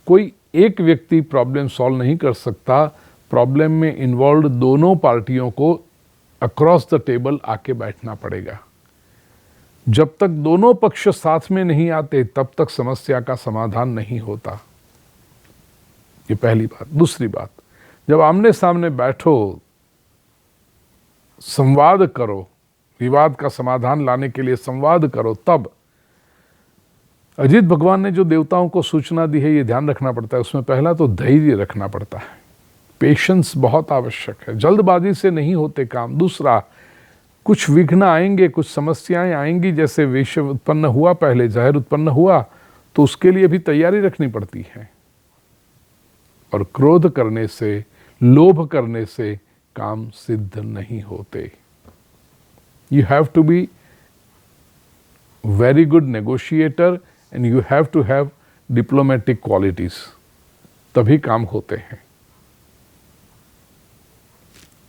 कोई एक व्यक्ति प्रॉब्लम सॉल्व नहीं कर सकता, प्रॉब्लम में इन्वॉल्व दोनों पार्टियों को अक्रॉस द टेबल आके बैठना पड़ेगा। जब तक दोनों पक्ष साथ में नहीं आते तब तक समस्या का समाधान नहीं होता। ये पहली बात। दूसरी बात, जब आमने सामने बैठो, संवाद करो, विवाद का समाधान लाने के लिए संवाद करो। तब अजित भगवान ने जो देवताओं को सूचना दी है, ये ध्यान रखना पड़ता है। उसमें पहला तो धैर्य रखना पड़ता है, पेशेंस बहुत आवश्यक है, जल्दबाजी से नहीं होते काम। दूसरा, कुछ विघ्न आएंगे, कुछ समस्याएं आएंगी, जैसे विष उत्पन्न हुआ, पहले जहर उत्पन्न हुआ, तो उसके लिए भी तैयारी रखनी पड़ती है। और क्रोध करने से, लोभ करने से काम सिद्ध नहीं होते। You have to be very good negotiator and you have to have diplomatic qualities, तभी काम होते हैं।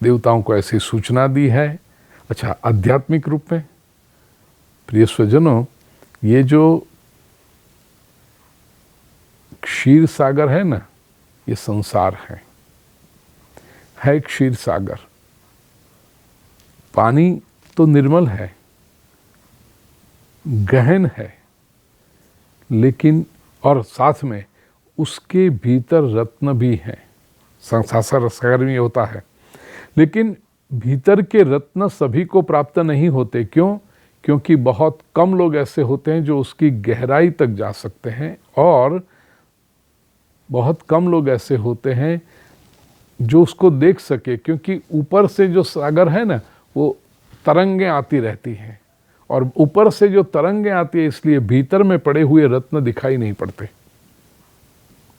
देवताओं को ऐसी सूचना दी है। अच्छा, आध्यात्मिक रूप में प्रिय स्वजनों, ये जो क्षीर सागर है ना, ये संसार है क्षीर सागर। पानी तो निर्मल है, गहन है, लेकिन और साथ में उसके भीतर रत्न भी हैं। संसार सागर में होता है, लेकिन भीतर के रत्न सभी को प्राप्त नहीं होते। क्यों? क्योंकि बहुत कम लोग ऐसे होते हैं जो उसकी गहराई तक जा सकते हैं, और बहुत कम लोग ऐसे होते हैं जो उसको देख सके। क्योंकि ऊपर से जो सागर है ना, वो तरंगें आती रहती हैं, और ऊपर से जो तरंगें आती है, इसलिए भीतर में पड़े हुए रत्न दिखाई नहीं पड़ते।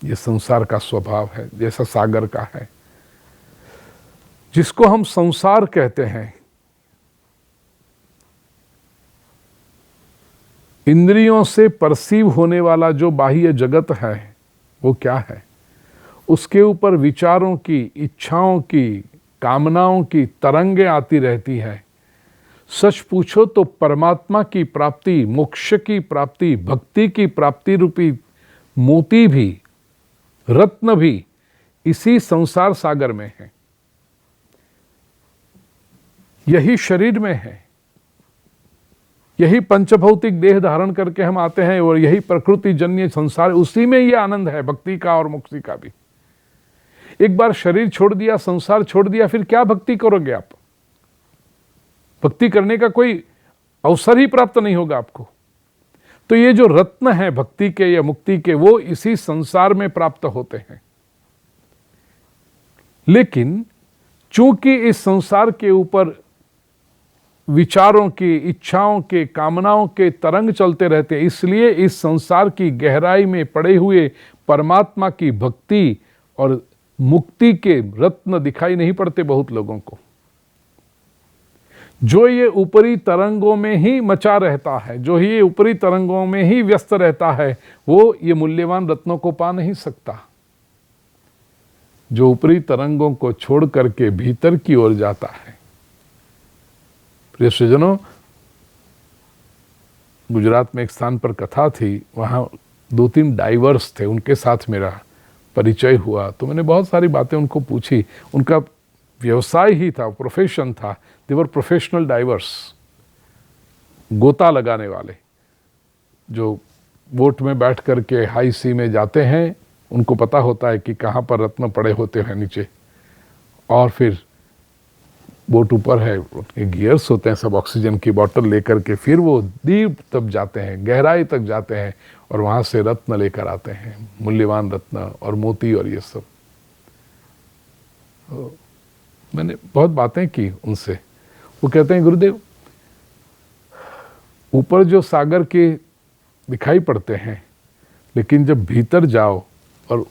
ये संसार का स्वभाव है, जैसा सागर का है। जिसको हम संसार कहते हैं, इंद्रियों से परसीव होने वाला जो बाह्य जगत है, वो क्या है? उसके ऊपर विचारों की, इच्छाओं की, कामनाओं की तरंगें आती रहती है। सच पूछो तो परमात्मा की प्राप्ति, मोक्ष की प्राप्ति, भक्ति की प्राप्ति रूपी मोती भी, रत्न भी इसी संसार सागर में है। यही शरीर में है, यही पंचभौतिक देह धारण करके हम आते हैं, और यही प्रकृति जन्य संसार, उसी में ये आनंद है भक्ति का और मुक्ति का भी। एक बार शरीर छोड़ दिया, संसार छोड़ दिया, फिर क्या भक्ति करोगे आप? भक्ति करने का कोई अवसर ही प्राप्त नहीं होगा आपको। तो ये जो रत्न है भक्ति के या मुक्ति के, वो इसी संसार में प्राप्त होते हैं। लेकिन चूंकि इस संसार के ऊपर विचारों की, इच्छाओं के, कामनाओं के तरंग चलते रहते हैं, इसलिए इस संसार की गहराई में पड़े हुए परमात्मा की भक्ति और मुक्ति के रत्न दिखाई नहीं पड़ते बहुत लोगों को। जो ये ऊपरी तरंगों में ही मचा रहता है, जो ये ऊपरी तरंगों में ही व्यस्त रहता है, वो ये मूल्यवान रत्नों को पा नहीं सकता। जो ऊपरी तरंगों को छोड़ करके भीतर की ओर जाता है। प्रिय स्वजनों, गुजरात में एक स्थान पर कथा थी, वहाँ 2-3 डाइवर्स थे, उनके साथ मेरा परिचय हुआ। तो मैंने बहुत सारी बातें उनको पूछी। उनका व्यवसाय ही था, प्रोफेशन था, दे वर प्रोफेशनल डाइवर्स, गोता लगाने वाले, जो बोट में बैठ करके हाई सी में जाते हैं। उनको पता होता है कि कहाँ पर रत्न पड़े होते हैं नीचे, और फिर बोट ऊपर है, उनके गियर्स होते हैं, सब ऑक्सीजन की बोतल लेकर के फिर वो डीप तक जाते हैं, गहराई तक जाते हैं, और वहाँ से रत्न लेकर आते हैं, मूल्यवान रत्न और मोती और ये सब। तो मैंने बहुत बातें की उनसे। वो कहते हैं, गुरुदेव, ऊपर जो सागर के दिखाई पड़ते हैं, लेकिन जब भीतर जाओ और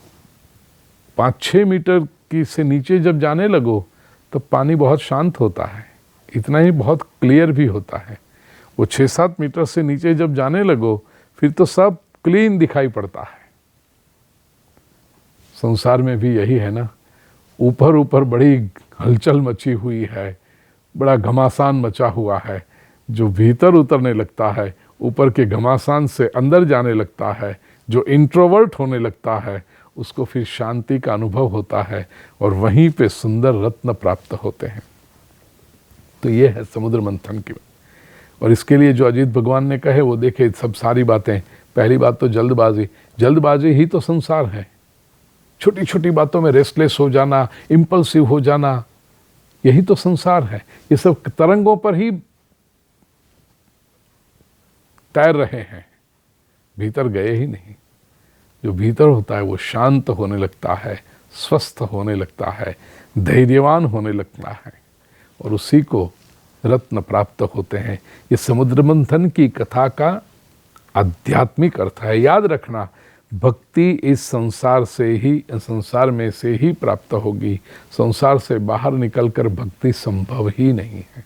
5-6 मीटर की से नीचे जब जाने लगो, तो पानी बहुत शांत होता है, इतना ही बहुत क्लियर भी होता है। वो 6-7 मीटर से नीचे जब जाने लगो, फिर तो सब क्लीन दिखाई पड़ता है। संसार में भी यही है ना, ऊपर ऊपर बड़ी हलचल मची हुई है, बड़ा घमासान मचा हुआ है। जो भीतर उतरने लगता है, ऊपर के घमासान से अंदर जाने लगता है, जो इंट्रोवर्ट होने लगता है, उसको फिर शांति का अनुभव होता है, और वहीं पे सुंदर रत्न प्राप्त होते हैं। तो ये है समुद्र मंथन की। और इसके लिए जो अजित भगवान ने कहे, वो देखे सब सारी बातें। पहली बात तो जल्दबाजी, जल्दबाजी ही तो संसार है। छोटी छोटी बातों में रेस्टलेस हो जाना, इम्पल्सिव हो जाना, यही तो संसार है। ये सब तरंगों पर ही तैर रहे हैं, भीतर गए ही नहीं। जो भीतर होता है वो शांत होने लगता है, स्वस्थ होने लगता है, धैर्यवान होने लगता है, और उसी को रत्न प्राप्त होते हैं। ये समुद्र मंथन की कथा का आध्यात्मिक अर्थ है। याद रखना, भक्ति इस संसार में से ही प्राप्त होगी। संसार से बाहर निकलकर भक्ति संभव ही नहीं है।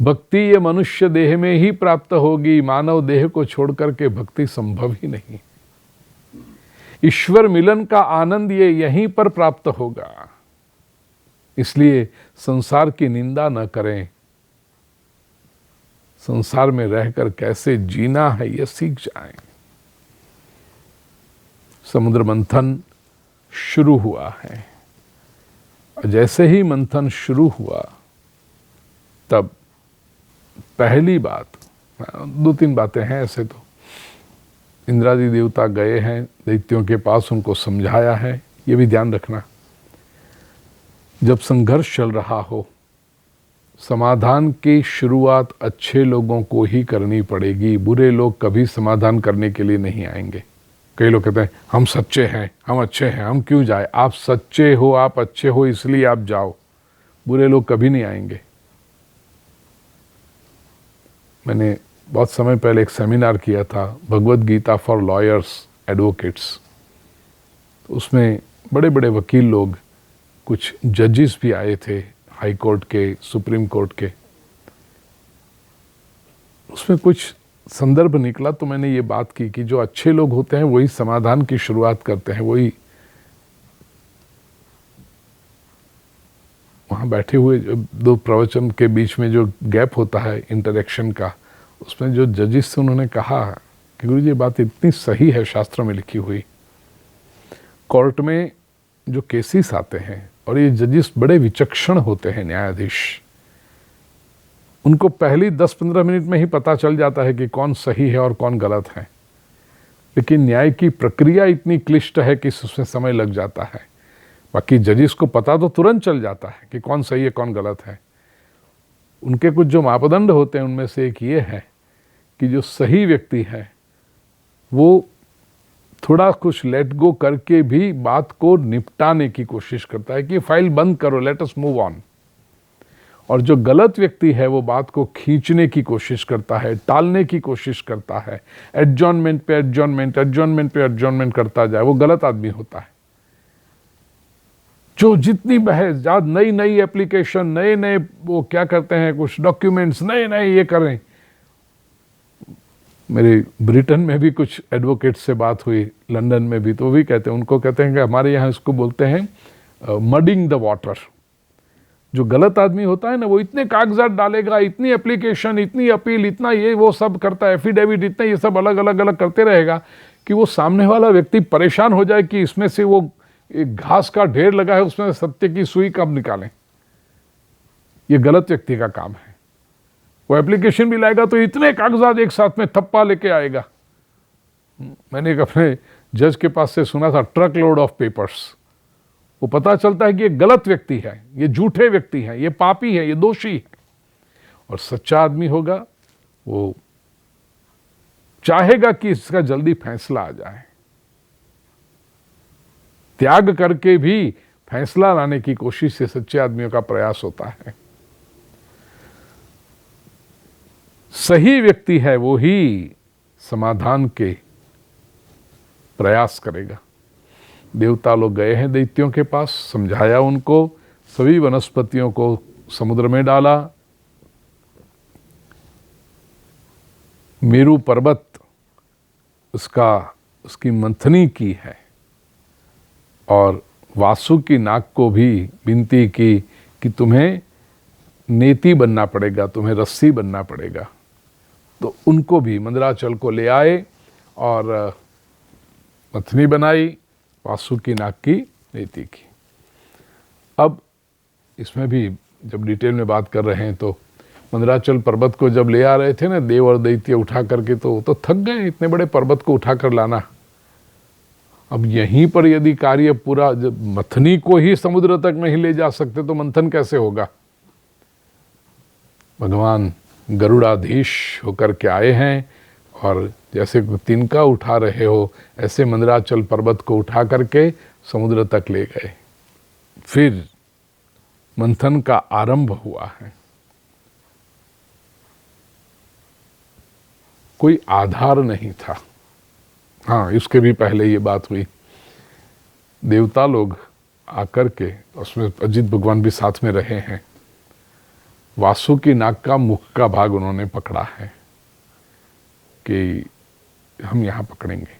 भक्ति ये मनुष्य देह में ही प्राप्त होगी, मानव देह को छोड़कर के भक्ति संभव ही नहीं। ईश्वर मिलन का आनंद ये यहीं पर प्राप्त होगा। इसलिए संसार की निंदा न करें, संसार में रहकर कैसे जीना है यह सीख जाएं। समुद्र मंथन शुरू हुआ है, और जैसे ही मंथन शुरू हुआ तब पहली बात, 2-3 बातें हैं ऐसे तो। इंद्रादि देवता गए हैं दैत्यों के पास, उनको समझाया है। ये भी ध्यान रखना, जब संघर्ष चल रहा हो, समाधान की शुरुआत अच्छे लोगों को ही करनी पड़ेगी। बुरे लोग कभी समाधान करने के लिए नहीं आएंगे। कई लोग कहते हैं हम सच्चे हैं, हम अच्छे हैं, हम क्यों जाए। आप सच्चे हो, आप अच्छे हो, इसलिए आप जाओ। बुरे लोग कभी नहीं आएंगे। मैंने बहुत समय पहले एक सेमिनार किया था, Bhagavad Gita for lawyers advocates. उसमें बड़े बड़े वकील लोग, कुछ जजेस भी आए थे, हाई कोर्ट के, सुप्रीम कोर्ट के। उसमें कुछ संदर्भ निकला तो मैंने ये बात की कि जो अच्छे लोग होते हैं वही समाधान की शुरुआत करते हैं। वही वहाँ बैठे हुए 2 प्रवचन के बीच में जो गैप होता है इंटरेक्शन का, उसमें जो जजेस थे उन्होंने कहा कि गुरु जी ये बात इतनी सही है, शास्त्र में लिखी हुई। कोर्ट में जो केसेस आते हैं, और ये जजेस बड़े विचक्षण होते हैं, न्यायाधीश, उनको पहली 10-15 मिनट में ही पता चल जाता है कि कौन सही है और कौन गलत है। लेकिन न्याय की प्रक्रिया इतनी क्लिष्ट है कि उसमें समय लग जाता है। बाकी जजेस को पता तो तुरंत चल जाता है कि कौन सही है कौन गलत है। उनके कुछ जो मापदंड होते हैं उनमें से एक ये है कि जो सही व्यक्ति है वो थोड़ा कुछ लेट गो करके भी बात को निपटाने की कोशिश करता है कि फाइल बंद करो, लेट अस मूव ऑन। और जो गलत व्यक्ति है वो बात को खींचने की कोशिश करता है, टालने की कोशिश करता है, एडजॉर्नमेंट पे एडजॉर्नमेंट, एडजॉर्नमेंट पे एडजॉर्नमेंट करता जाए, वो गलत आदमी होता है। जो जितनी बहस, जहाँ नई नई एप्लीकेशन, नए नए वो क्या करते हैं, कुछ डॉक्यूमेंट्स नए नए ये करें। मेरे ब्रिटेन में भी कुछ एडवोकेट से बात हुई, लंदन में भी, तो वो भी कहते हैं, उनको कहते हैं कि हमारे यहाँ इसको बोलते हैं मडिंग द वाटर। जो गलत आदमी होता है ना, वो इतने कागजात डालेगा, इतनी एप्लीकेशन, इतनी अपील, इतना ये वो सब करता है, एफिडेविट, इतने ये सब अलग अलग अलग करते रहेगा कि वो सामने वाला व्यक्ति परेशान हो जाए कि इसमें से वो एक घास का ढेर लगा है, उसमें सत्य की सुई कब निकालें। ये गलत व्यक्ति का काम है। वो एप्लीकेशन भी लाएगा तो इतने कागजात एक साथ में थप्पा लेके आएगा। मैंने एक अपने जज के पास से सुना था, ट्रक लोड ऑफ पेपर्स। वो पता चलता है कि ये गलत व्यक्ति है, ये झूठे व्यक्ति है, ये पापी है, ये दोषी है। और सच्चा आदमी होगा वो चाहेगा कि इसका जल्दी फैसला आ जाए, त्याग करके भी फैसला लाने की कोशिश से सच्चे आदमियों का प्रयास होता है। सही व्यक्ति है वो ही समाधान के प्रयास करेगा। देवता लोग गए हैं दैत्यों के पास, समझाया उनको, सभी वनस्पतियों को समुद्र में डाला। मेरू पर्वत उसकी मंथनी की है, और वासुकी नाग को भी विनती की कि तुम्हें नेति बनना पड़ेगा, तुम्हें रस्सी बनना पड़ेगा। तो उनको भी मंदराचल को ले आए और मंथनी बनाई, वासुकी नाग की नेति की। अब इसमें भी जब डिटेल में बात कर रहे हैं तो मंदराचल पर्वत को जब ले आ रहे थे ना देव और दैत्य उठा करके, तो थक गए इतने बड़े पर्वत को उठा कर लाना। अब यहीं पर यदि कार्य पूरा, जब मथनी को ही समुद्र तक नहीं ले जा सकते तो मंथन कैसे होगा। भगवान गरुड़ाधीश होकर के आए हैं, और जैसे तिनका उठा रहे हो ऐसे मंदराचल पर्वत को उठा करके समुद्र तक ले गए। फिर मंथन का आरंभ हुआ है। कोई आधार नहीं था। हाँ, इसके भी पहले ये बात हुई, देवता लोग आकर के, उसमें अजित भगवान भी साथ में रहे हैं, वासुकी नाग का मुख का भाग उन्होंने पकड़ा है कि हम यहाँ पकड़ेंगे।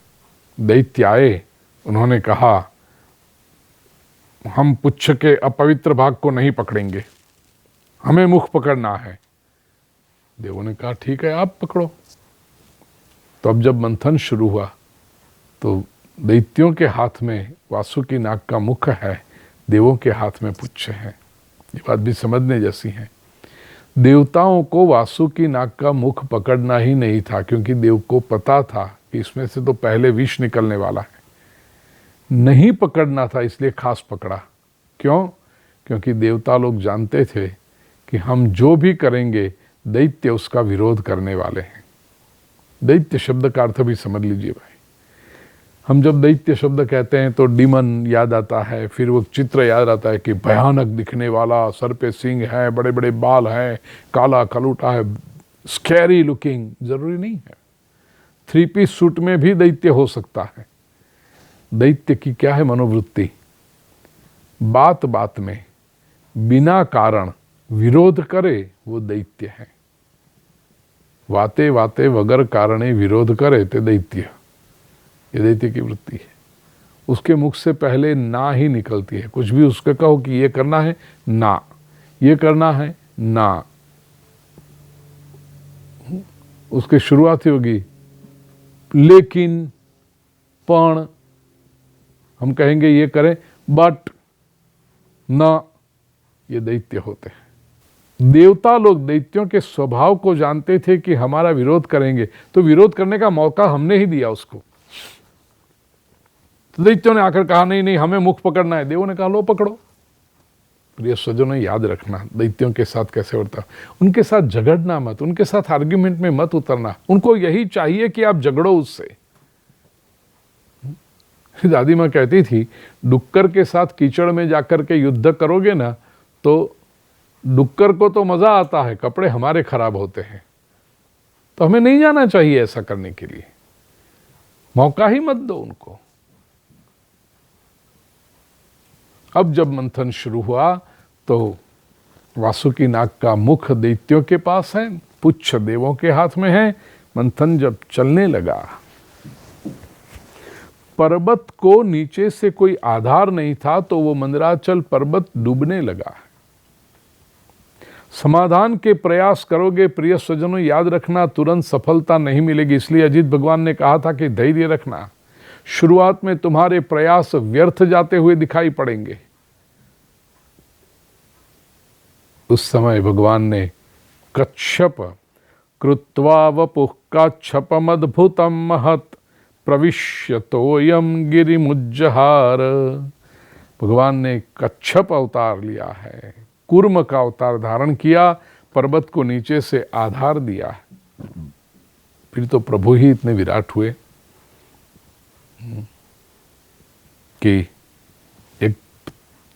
दैत्य आए, उन्होंने कहा हम पुच्छ के अपवित्र भाग को नहीं पकड़ेंगे, हमें मुख पकड़ना है। देवों ने कहा ठीक है, आप पकड़ो। तो अब जब मंथन शुरू हुआ तो दैत्यों के हाथ में वासुकी नाग का मुख है, देवों के हाथ में पुच्छ है। ये बात भी समझने जैसी है। देवताओं को वासुकी नाग का मुख पकड़ना ही नहीं था, क्योंकि देव को पता था कि इसमें से तो पहले विष निकलने वाला है। नहीं पकड़ना था, इसलिए खास पकड़ा। क्यों? क्योंकि देवता लोग जानते थे कि हम जो भी करेंगे दैत्य उसका विरोध करने वाले हैं। दैत्य शब्द का अर्थ भी समझ लीजिए भाई। हम जब दैत्य शब्द कहते हैं तो डीमन याद आता है, फिर वो चित्र याद आता है कि भयानक दिखने वाला, सर पे सींग है, बड़े बड़े बाल हैं, काला कलूटा है, स्कैरी लुकिंग। जरूरी नहीं है, 3 पीस सूट में भी दैत्य हो सकता है। दैत्य की क्या है मनोवृत्ति? बात बात में बिना कारण विरोध करे वो दैत्य है। वाते वाते वगर कारणे विरोध करे ते दैत्य, ये दैत्य की वृत्ति है। उसके मुख से पहले ना ही निकलती है। कुछ भी उसके कहो कि ये करना है ना, ये करना है ना, उसकी शुरुआत ही होगी लेकिन, पण। हम कहेंगे ये करें बट ना, ये दैत्य होते हैं। देवता लोग दैत्यों के स्वभाव को जानते थे कि हमारा विरोध करेंगे, तो विरोध करने का मौका हमने ही दिया उसको। तो दैत्यों ने आकर कहा नहीं नहीं हमें मुख पकड़ना है। देवों ने कहा लो पकड़ो। प्रिय स्वजनों, याद रखना दैत्यों के साथ कैसे होता। उनके साथ झगड़ना मत, उनके साथ आर्ग्यूमेंट में मत उतरना। उनको यही चाहिए कि आप झगड़ो उससे। दादी माँ कहती थी डुक्कर के साथ कीचड़ में जाकर के युद्ध करोगे ना तो डुक्कर को तो मजा आता है, कपड़े हमारे खराब होते हैं। तो हमें नहीं जाना चाहिए ऐसा करने के लिए, मौका ही मत दो उनको। अब जब मंथन शुरू हुआ तो वासुकी नाग का मुख दैत्यों के पास है, पुच्छ देवों के हाथ में है। मंथन जब चलने लगा, पर्वत को नीचे से कोई आधार नहीं था, तो वो मंदराचल पर्वत डूबने लगा। समाधान के प्रयास करोगे प्रिय स्वजनों, याद रखना तुरंत सफलता नहीं मिलेगी। इसलिए अजित भगवान ने कहा था कि धैर्य रखना। शुरुआत में तुम्हारे प्रयास व्यर्थ जाते हुए दिखाई पड़ेंगे। उस समय भगवान ने कच्छप कृत्वा वपुः कच्छपमद्भुतं महत् प्रविश्यतोयम गिरिमुज्जहार। भगवान ने कच्छप अवतार लिया है, कूर्म का अवतार धारण किया, पर्वत को नीचे से आधार दिया। फिर तो प्रभु ही इतने विराट हुए कि एक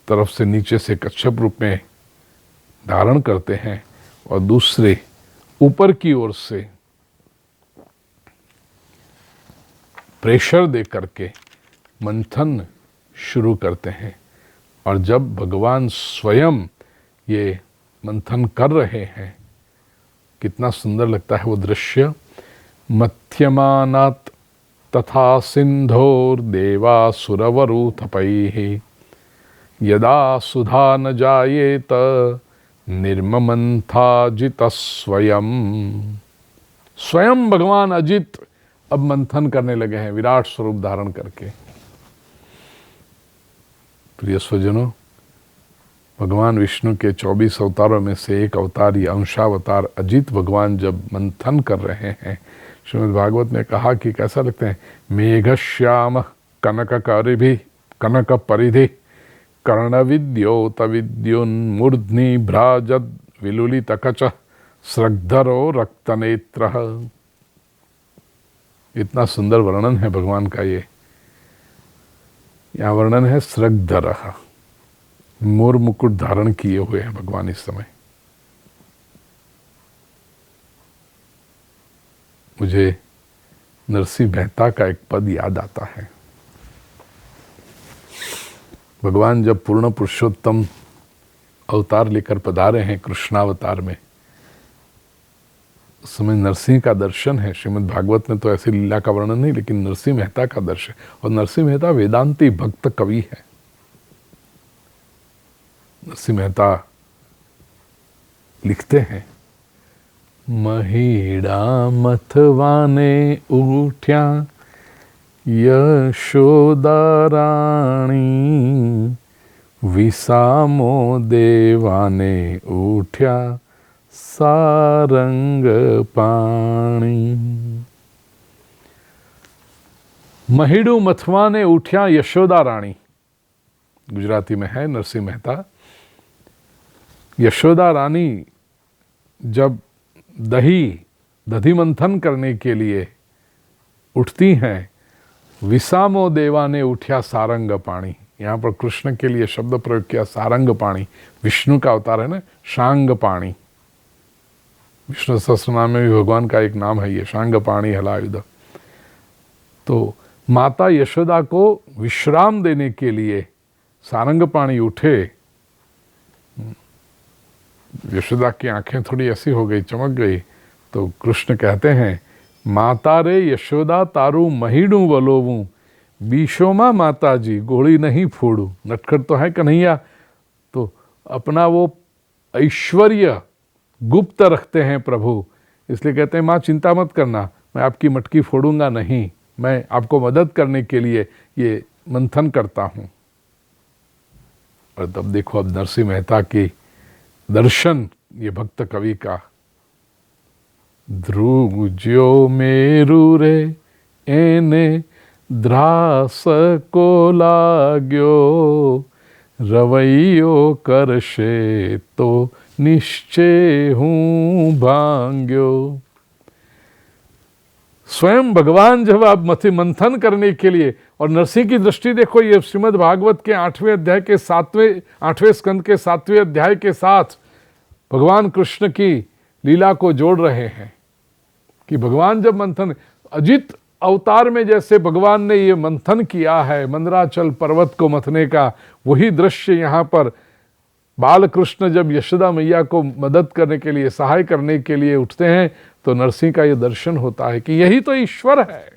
तरफ से नीचे से कच्छप रूप में धारण करते हैं और दूसरे ऊपर की ओर से प्रेशर दे करके मंथन शुरू करते हैं। और जब भगवान स्वयं ये मंथन कर रहे हैं, कितना सुंदर लगता है वो दृश्य। मध्यमानात् तथा सिंधोर्देवा सुरवरूथपैः यदा सुधा न जायेत निर्ममंथाजित स्वयं। स्वयं भगवान अजित अब मंथन करने लगे हैं विराट स्वरूप धारण करके। प्रिय स्वजनों, भगवान विष्णु के 24 अवतारों में से एक अवतार या अंशावतार अजित भगवान जब मंथन कर रहे हैं, श्रीमद् भागवत में कहा कि कैसा लगते हैं। मेघश्याम कनककारिभिः कनक परिधि कर्णविद्योत विद्युन्मूर्ध्नि भ्राजद् विलुलितकच स्रग्धरो रक्तनेत्रः। इतना सुंदर वर्णन है भगवान का। ये यहाँ वर्णन है स्रग्धरः, मोर मुकुट धारण किए हुए हैं भगवान इस समय। मुझे नरसिंह मेहता का एक पद याद आता है। भगवान जब पूर्ण पुरुषोत्तम अवतार लेकर पधारे हैं कृष्णावतार में, उस समय नरसिंह का दर्शन है। श्रीमद् भागवत में तो ऐसी लीला का वर्णन नहीं, लेकिन नरसिंह मेहता का दर्शन। और नरसिंह मेहता वेदांती भक्त कवि है। नरसिंह मेहता लिखते हैं, महीड़ा मथवाने उठ्या यशोदा राणी, विसामो देवाने उठ्या सारंग पाणी। महीड़ू मथवाने उठ्या यशोदा रानी, गुजराती में है नरसिंह मेहता। यशोदा रानी जब दधी मंथन करने के लिए उठती हैं, विसामो देवा ने उठ्या सारंग पाणी। यहाँ पर कृष्ण के लिए शब्द प्रयोग किया सारंग पाणी। विष्णु का अवतार है ना, शांग पाणी। विष्णु सहस्त्रनाम में भी भगवान का एक नाम है ये, शांग पाणी हलायुध। तो माता यशोदा को विश्राम देने के लिए सारंग पाणी उठे। यशोदा की आंखें थोड़ी ऐसी हो गई, चमक गई। तो कृष्ण कहते हैं, माता रे यशोदा तारू महीडू वलोवू, बीशोमा माता जी गोली नहीं फोड़ू। नटखट तो है कन्हैया, तो अपना वो ऐश्वर्य गुप्त रखते हैं प्रभु, इसलिए कहते हैं माँ चिंता मत करना, मैं आपकी मटकी फोड़ूंगा नहीं, मैं आपको मदद करने के लिए ये मंथन करता हूँ। और तब देखो अब नरसिंह मेहता की दर्शन ये भक्त कवि का, ध्रुव ज्यो मेरु रे एने द्रास को लाग्यो, रवैयो करशे तो निश्चय हूँ भांग्यो। स्वयं भगवान जब आप मंथन करने के लिए, और नरसिंह की दृष्टि देखो, ये श्रीमद् भागवत के 8वें अध्याय के 8वें स्कंद के 7वें अध्याय के साथ भगवान कृष्ण की लीला को जोड़ रहे हैं कि भगवान जब मंथन, अजित अवतार में जैसे भगवान ने ये मंथन किया है मंदराचल पर्वत को मथने का, वही दृश्य यहाँ पर बाल कृष्ण जब यशोदा मैया को मदद करने के लिए, सहाय करने के लिए उठते हैं, तो नरसिंह का ये दर्शन होता है कि यही तो ईश्वर है।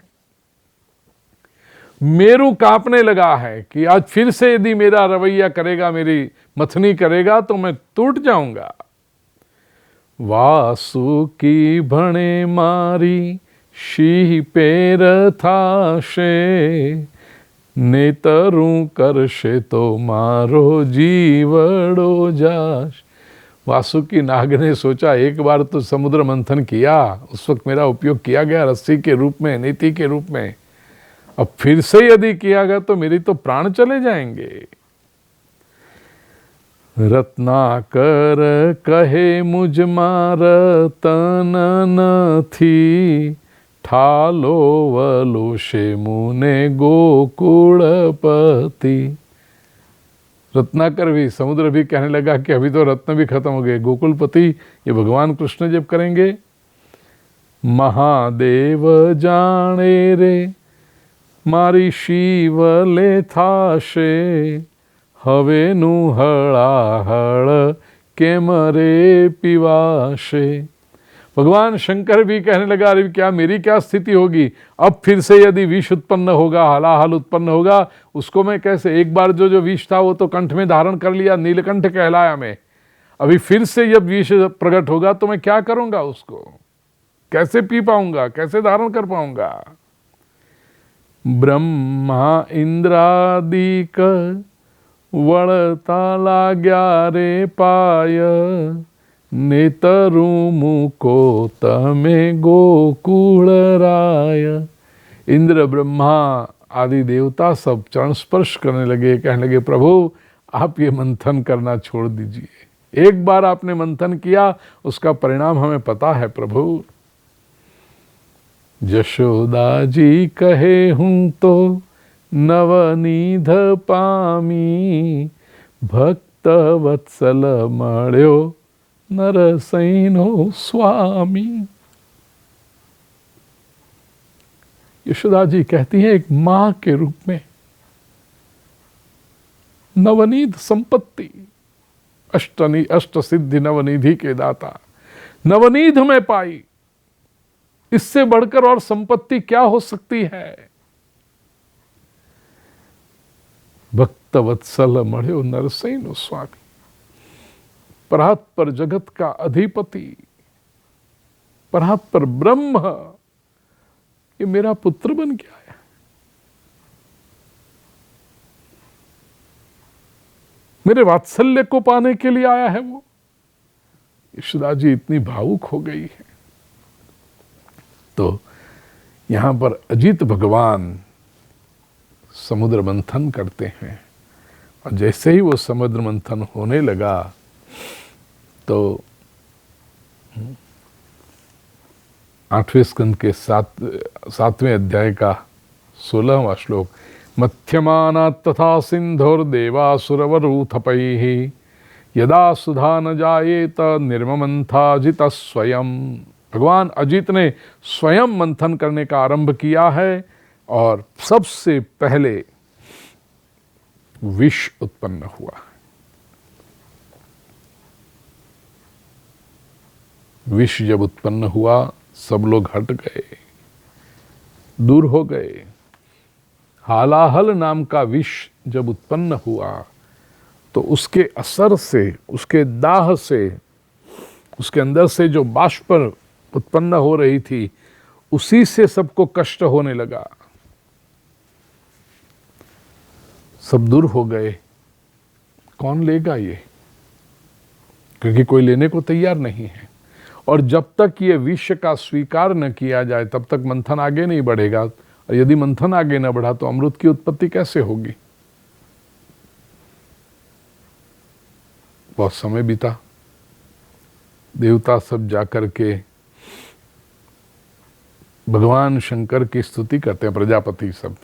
मेरू कांपने लगा है कि आज फिर से यदि मेरा रवैया करेगा, मेरी मथनी करेगा, तो मैं टूट जाऊंगा। वासुकी भणे मारी शी पैर थाशे, नेतरू करशे तो मारो जीवड़ो जाश। वासुकी नाग ने सोचा, एक बार तो समुद्र मंथन किया, उस वक्त मेरा उपयोग किया गया रस्सी के रूप में, नीति के रूप में, अब फिर से यदि किया गया तो मेरी तो प्राण चले जाएंगे। रत्नाकर कहे मुझ मार तन थी, ठालो वलोशे मुने गोकुलपति। रत्नाकर भी, समुद्र भी कहने लगा कि अभी तो रत्न भी खत्म हो गए, गोकुलपति ये भगवान कृष्ण जब करेंगे। महादेव जाने रे मारी शिवले थाशे, हवे नु हड़ाहड़ के मरे पिवाशे। भगवान शंकर भी कहने लगा, अरे क्या मेरी क्या स्थिति होगी, अब फिर से यदि विष उत्पन्न होगा, हलाहल उत्पन्न होगा, उसको मैं कैसे, एक बार जो विष था वो तो कंठ में धारण कर लिया, नीलकंठ कहलाया मैं, अभी फिर से जब विष प्रकट होगा तो मैं क्या करूंगा, उसको कैसे पी पाऊंगा, कैसे धारण कर पाऊंगा। ब्रह्मा इंद्रादिक वड़ता लाग्या रे पाय, नेतरू मुको तमे गोकुल राय। इंद्र ब्रह्मा आदि देवता सब चरण स्पर्श करने लगे, कहने लगे प्रभु आप ये मंथन करना छोड़ दीजिए, एक बार आपने मंथन किया उसका परिणाम हमें पता है प्रभु। जशोदा जी कहे हूं तो नवनीध पामी, भक्त वत्सल मळ्यो नरसैनो स्वामी। यशोदा जी कहती हैं एक मां के रूप में नवनीध संपत्ति, अष्ट सिद्धि नवनिधि के दाता, नवनीध में पाई, इससे बढ़कर और संपत्ति क्या हो सकती है। भक्त वत्सल मढ़्यो नरसैनो स्वामी, परात पर जगत का अधिपति, परात पर ब्रह्म, ये मेरा पुत्र बन गया है। मेरे वात्सल्य को पाने के लिए आया है वो। यशोदा जी इतनी भावुक हो गई है। तो यहां पर अजित भगवान समुद्र मंथन करते हैं, और जैसे ही वो समुद्र मंथन होने लगा तो 8वें स्कंद के 7वें अध्याय का 16वां श्लोक, मध्यमानात् तथा सिन्धुर्देवासुरवरूथपैः यदा सुधा न जायेत निर्ममन्थाजित स्वयं। भगवान अजित ने स्वयं मंथन करने का आरंभ किया है, और सबसे पहले विष उत्पन्न हुआ। विष जब उत्पन्न हुआ सब लोग हट गए, दूर हो गए। हालाहल नाम का विष जब उत्पन्न हुआ तो उसके असर से, उसके दाह से, उसके अंदर से जो बाष्प उत्पन्न हो रही थी, उसी से सबको कष्ट होने लगा। सब दूर हो गए। कौन लेगा ये? क्योंकि कोई लेने को तैयार नहीं है। और जब तक ये विष का स्वीकार न किया जाए तब तक मंथन आगे नहीं बढ़ेगा, और यदि मंथन आगे न बढ़ा तो अमृत की उत्पत्ति कैसे होगी? बहुत समय बीता, देवता सब जाकर के भगवान शंकर की स्तुति करते हैं, प्रजापति सब।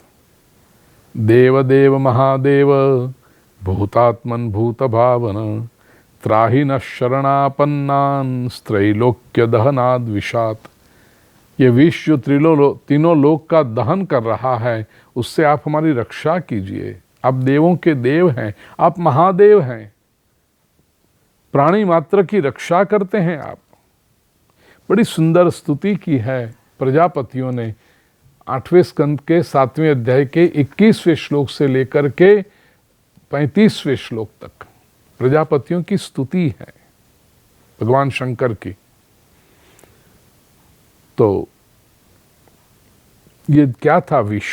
देव देव महादेव भूतात्मन भूत भावन, त्राहि न शरणापन्नान त्रैलोक्य दहनाद विषात। ये विष जो तीनों लोक का दहन कर रहा है, उससे आप हमारी रक्षा कीजिए। आप देवों के देव हैं, आप महादेव हैं, प्राणी मात्र की रक्षा करते हैं आप। बड़ी सुंदर स्तुति की है प्रजापतियों ने 8वें स्कंद के 7वें अध्याय के 21वें श्लोक से लेकर के 35वें श्लोक तक प्रजापतियों की स्तुति है भगवान शंकर की। तो ये क्या था? विष।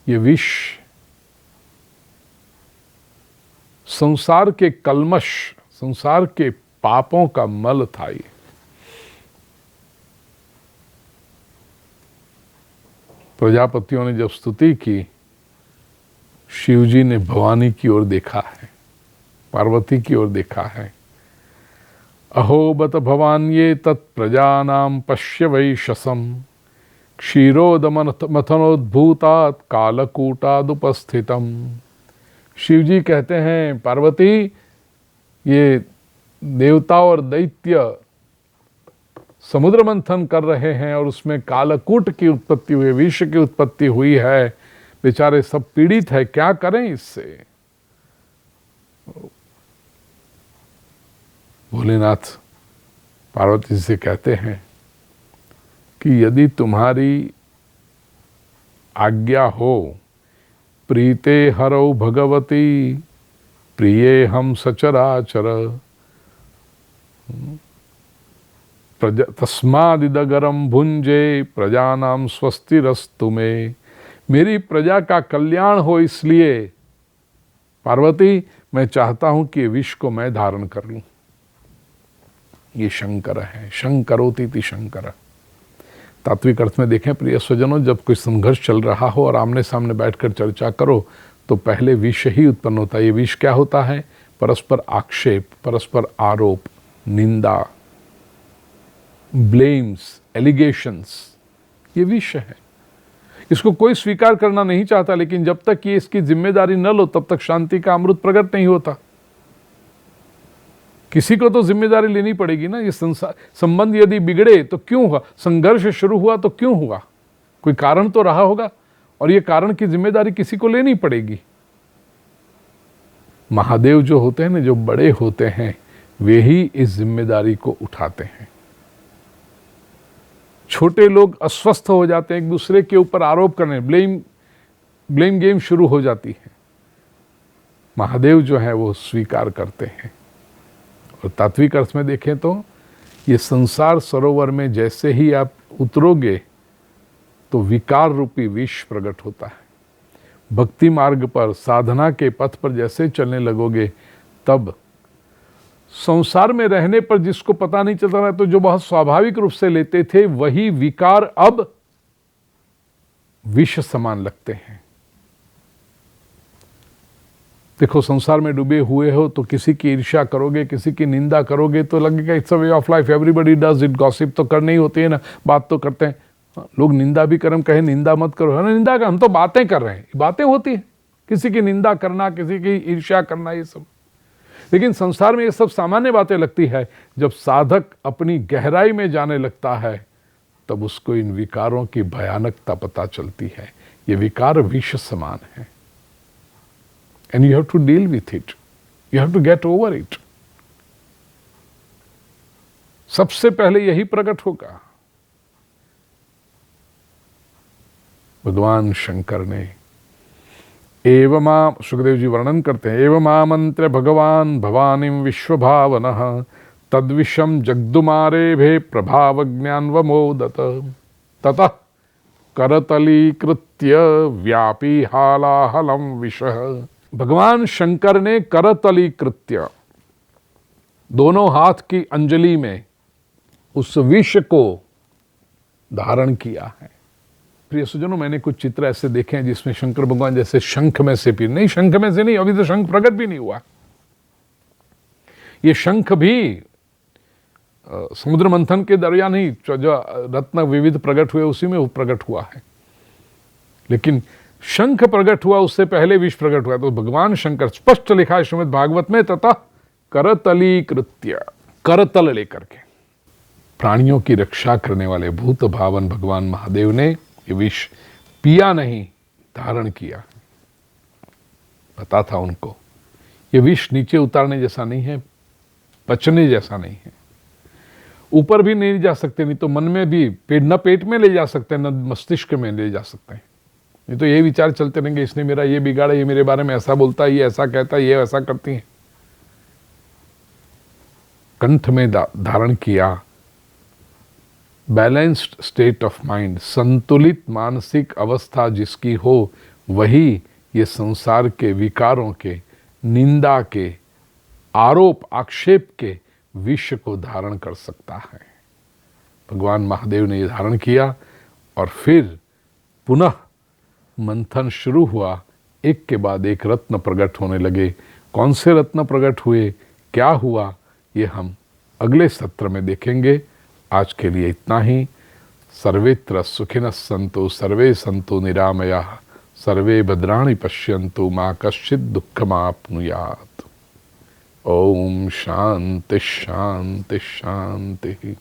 ये विष संसार के कल्मश, संसार के पापों का मल था। ये प्रजापतियों ने जब स्तुति की, शिवजी ने भवानी की ओर देखा है, पार्वती की ओर देखा है। अहो बत भवान्ये तत्प्रजानां पश्य वैशसम, क्षीरोदमथनोद्भूतात् कालकूटादुपस्थितम। शिवजी कहते हैं, पार्वती, ये देवता और दैत्य समुद्र मंथन कर रहे हैं और उसमें कालकूट की उत्पत्ति हुई, विष की उत्पत्ति हुई है। बेचारे सब पीड़ित है, क्या करें इससे? भोलेनाथ पार्वती से कहते हैं कि यदि तुम्हारी आज्ञा हो, प्रीते हरौ भगवती प्रिये हम सचराचर, तस्मादिदगरम भुंजे प्रजानाम स्वस्तिरस्तु में। मेरी प्रजा का कल्याण हो, इसलिए पार्वती मैं चाहता हूं कि विष को मैं धारण कर लूं। ये शंकर है, शंकरोतीति शंकर। तात्विक अर्थ में देखें प्रिय स्वजनों, जब कोई संघर्ष चल रहा हो और आमने सामने बैठकर चर्चा करो तो पहले विष ही उत्पन्न होता है। ये विष क्या होता है? परस्पर आक्षेप, परस्पर आरोप, निंदा, ब्लेम्स, एलिगेशंस, ये विष है। इसको कोई स्वीकार करना नहीं चाहता, लेकिन जब तक ये इसकी जिम्मेदारी न लो तब तक शांति का अमृत प्रकट नहीं होता। किसी को तो जिम्मेदारी लेनी पड़ेगी ना। ये संसार संबंध यदि बिगड़े तो क्यों हुआ, संघर्ष शुरू हुआ तो क्यों हुआ, कोई कारण तो रहा होगा, और ये कारण की जिम्मेदारी किसी को लेनी पड़ेगी। महादेव जो होते हैं ना, जो बड़े होते हैं, वे ही इस जिम्मेदारी को उठाते हैं। छोटे लोग अस्वस्थ हो जाते हैं, एक दूसरे के ऊपर आरोप करने, ब्लेम गेम शुरू हो जाती है। महादेव जो है वो स्वीकार करते हैं। और तात्विक अर्थ में देखें तो ये संसार सरोवर में जैसे ही आप उतरोगे तो विकार रूपी विष प्रकट होता है। भक्ति मार्ग पर, साधना के पथ पर जैसे चलने लगोगे, तब संसार में रहने पर जिसको पता नहीं चलता है, तो जो बहुत स्वाभाविक रूप से लेते थे, वही विकार अब विष समान लगते हैं। देखो, संसार में डूबे हुए हो तो किसी की ईर्ष्या करोगे, किसी की निंदा करोगे तो लगेगा it's a way of life, everybody does it. Gossip तो करनी ही होती है ना, बात तो करते हैं। लोग निंदा भी करें, कहे निंदा मत करो, है ना, निंदा का हम तो बातें कर रहे हैं, बातें होती हैं, किसी की निंदा करना, किसी की ईर्ष्या करना, ये सब। लेकिन संसार में ये सब सामान्य बातें लगती है। जब साधक अपनी गहराई में जाने लगता है तब उसको इन विकारों की भयानकता पता चलती है। ये विकार विष समान है, and you have to deal with it, you have to get over it. सबसे पहले यही प्रकट होगा। भगवान शंकर ने एवं, सुखदेव जी वर्णन करते हैं, एवं आमंत्र्य भगवान भवानीं विश्वभावनः तद्विषम जगदुमारेभे प्रभाव ज्ञानवमोदत ततः करतलीकृत्य व्यापी हालाहलम विषः। भगवान शंकर ने करतलीकृत्य, दोनों हाथ की अंजलि में उस विष को धारण किया है। प्रिय सुजनों, मैंने कुछ चित्र ऐसे देखे हैं जिसमें शंकर भगवान जैसे शंख में से पी, नहीं, शंख में से नहीं, अभी तो शंख प्रकट भी नहीं हुआ। ये शंख भी समुद्र मंथन के दरिया नहीं, जो रत्न विविध प्रकट हुए उसी में वो प्रकट हुआ है। लेकिन शंख प्रकट हुआ उससे पहले विष प्रकट हुआ। तो भगवान शंकर, स्पष्ट लिखा है श्रीमद् भागवत में, तथा करतलीकृत्य, करतल लेकर के, प्राणियों की रक्षा करने वाले भूत भावन भगवान महादेव ने ये विष पिया नहीं, धारण किया। पता था उनको ये विष नीचे उतारने जैसा नहीं है, पचने जैसा नहीं है। ऊपर भी नहीं जा सकते, नहीं तो मन में भी न पेट में ले जा सकते, न मस्तिष्क में ले जा सकते हैं। नहीं तो ये विचार चलते रहेंगे, इसने मेरा ये बिगाड़ा, ये मेरे बारे में ऐसा बोलता है, ये ऐसा कहता है, ये ऐसा करती है। कंठ में धारण किया, बैलेंस्ड स्टेट ऑफ माइंड, संतुलित मानसिक अवस्था जिसकी हो, वही ये संसार के विकारों के, निंदा के, आरोप आक्षेप के विष को धारण कर सकता है। भगवान महादेव ने ये धारण किया और फिर पुनः मंथन शुरू हुआ। एक के बाद एक रत्न प्रकट होने लगे। कौन से रत्न प्रकट हुए, क्या हुआ, ये हम अगले सत्र में देखेंगे। आज के लिए इतना ही। सर्वेत्र सुखिनः सन्तु सर्वे सन्तु निरामयाः सर्वे भद्राणि पश्यन्तु मा कश्चित् दुःखमाप्नुयात्। ओम शांति शांति शांति।